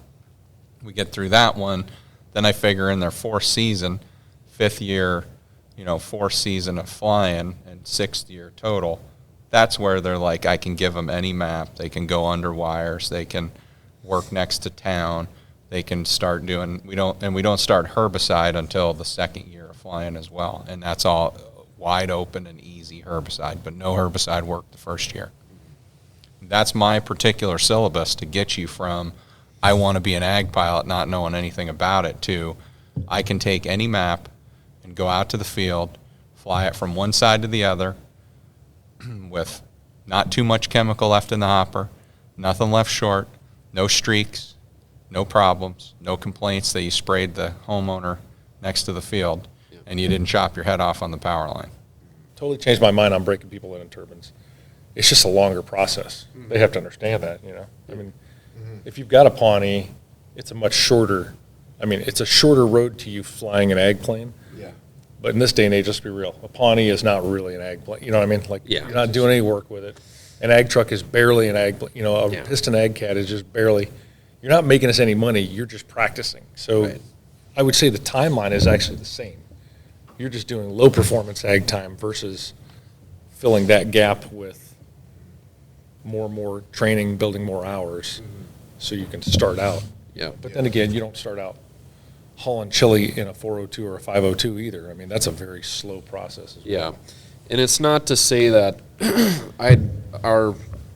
we get through that one. Then I figure in their 4th season, 5th year, 4th season of flying and 6th year total, that's where they're like, I can give them any map. They can go under wires. They can work next to town. They can start doing, we don't start herbicide until the 2nd year of flying as well. And that's all wide open and easy herbicide, but no herbicide work the first year. That's my particular syllabus to get you from, I want to be an ag pilot not knowing anything about it, to I can take any map and go out to the field, fly it from one side to the other with not too much chemical left in the hopper, nothing left short, no streaks, no problems, no complaints that you sprayed the homeowner next to the field and you didn't chop your head off on the power line. Totally changed my mind on breaking people in turbines. It's just a longer process. They have to understand that, I mean, if you've got a Pawnee, it's a much shorter, it's a shorter road to you flying an ag plane. Yeah. But in this day and age, let's be real, a Pawnee is not really an ag plane. You know what I mean? Like, yeah. You're not doing any work with it. An ag truck is barely an ag plane. A Yeah. piston ag cat is just barely. you're not making us any money. You're just practicing. So Right. I would say the timeline is actually the same. You're just doing low performance ag time versus filling that gap with more and more training, building more hours, so you can start out. Yeah. But then again, you don't start out hauling chili in a 402 or a 502 either. I mean, that's a very slow process as well. Yeah. And it's not to say that our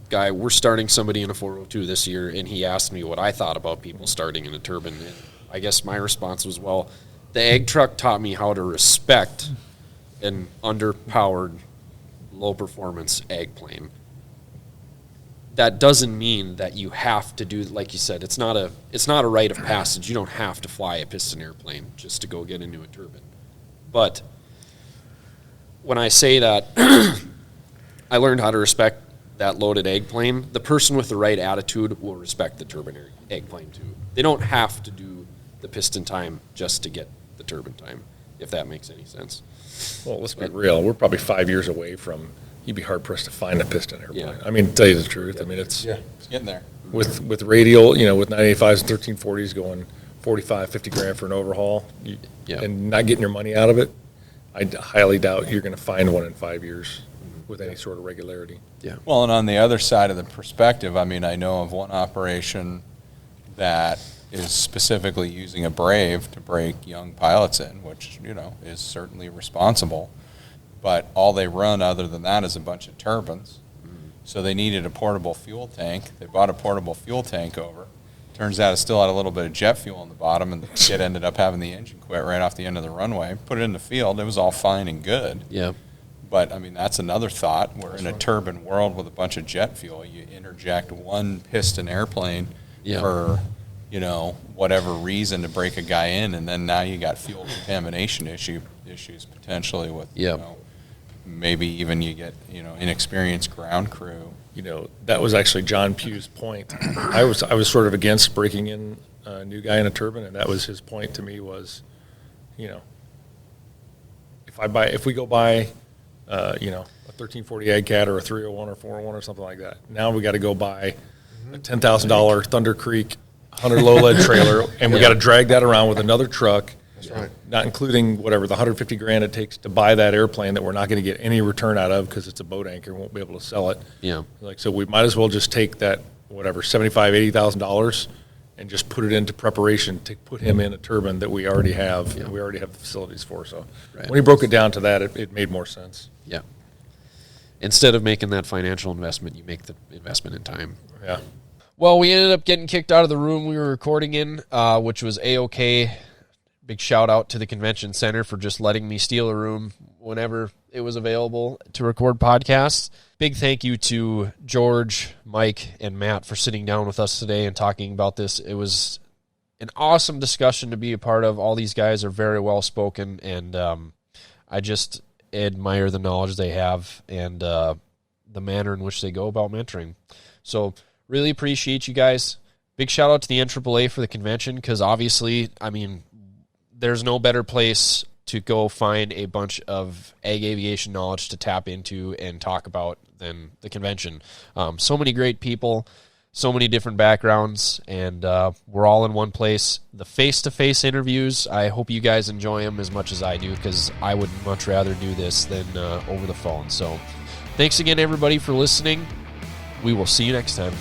guy, we're starting somebody in a 402 this year, and he asked me what I thought about people starting in a turbine. And I guess my response was, well, the ag truck taught me how to respect an underpowered, low-performance ag plane. That doesn't mean that you have to do, like you said, it's not a rite of passage. You don't have to fly a piston airplane just to go get into a turbine. But when I say that, I learned how to respect that loaded egg plane. The person with the right attitude will respect the turbine egg plane too. They don't have to do the piston time just to get the turbine time, if that makes any sense. Well, let's be real. We're probably 5 years away from, you'd be hard pressed to find a piston airplane. Yeah. I mean, to tell you the truth, I mean, it's It's getting there. with radial, you know, with 985s and 1340s going 45, 50 grand for an overhaul, Yeah. and not getting your money out of it, I highly doubt you're going to find one in 5 years with any sort of regularity. Yeah. Well, and on the other side of the perspective, I mean, I know of one operation that is specifically using a Brave to break young pilots in, which, you know, is certainly responsible. But all they run other than that is a bunch of turbines. So they needed a portable fuel tank. They bought a portable fuel tank over. Turns out it still had a little bit of jet fuel in the bottom, and the kid ended up having the engine quit right off the end of the runway. Put it in the field. It was all fine and good. Yeah. But, I mean, that's another thought. We're in a turbine world with a bunch of jet fuel. You interject one piston airplane Yeah. for, you know, whatever reason to break a guy in, and then now you got fuel contamination issues potentially with, Yeah. you know, maybe even you get, you know, inexperienced ground crew. You know, that was actually John Pugh's point. I was sort of against breaking in a new guy in a turbine, and that was his point to me was, you know, if we go buy, you know, a 1340 Ag Cat or a 301 or 401 or something like that, now we got to go buy a $10,000 Thunder Creek 100 low lead trailer, and we got to drag that around with another truck. That's right. Not including whatever the 150 grand it takes to buy that airplane that we're not going to get any return out of because it's a boat anchor, won't be able to sell it. Yeah. Like, so we might as well just take that whatever $75,000-$80,000 and just put it into preparation to put him in a turbine that we already have. Yeah. We already have the facilities for. So Right. when he broke it down to that, it made more sense. Yeah. Instead of making that financial investment, you make the investment in time. Yeah. Well, we ended up getting kicked out of the room we were recording in, which was A-OK. Big shout out to the convention center for just letting me steal a room whenever it was available to record podcasts. Big thank you to George, Mike, and Matt for sitting down with us today and talking about this. It was an awesome discussion to be a part of. All these guys are very well spoken, and I just admire the knowledge they have and the manner in which they go about mentoring. So really appreciate you guys. Big shout out to the NAAA for the convention, because obviously, I mean, there's no better place to go find a bunch of ag aviation knowledge to tap into and talk about than the convention. So many great people, so many different backgrounds, and we're all in one place. The face-to-face interviews, I hope you guys enjoy them as much as I do, because I would much rather do this than over the phone. So thanks again, everybody, for listening. We will see you next time.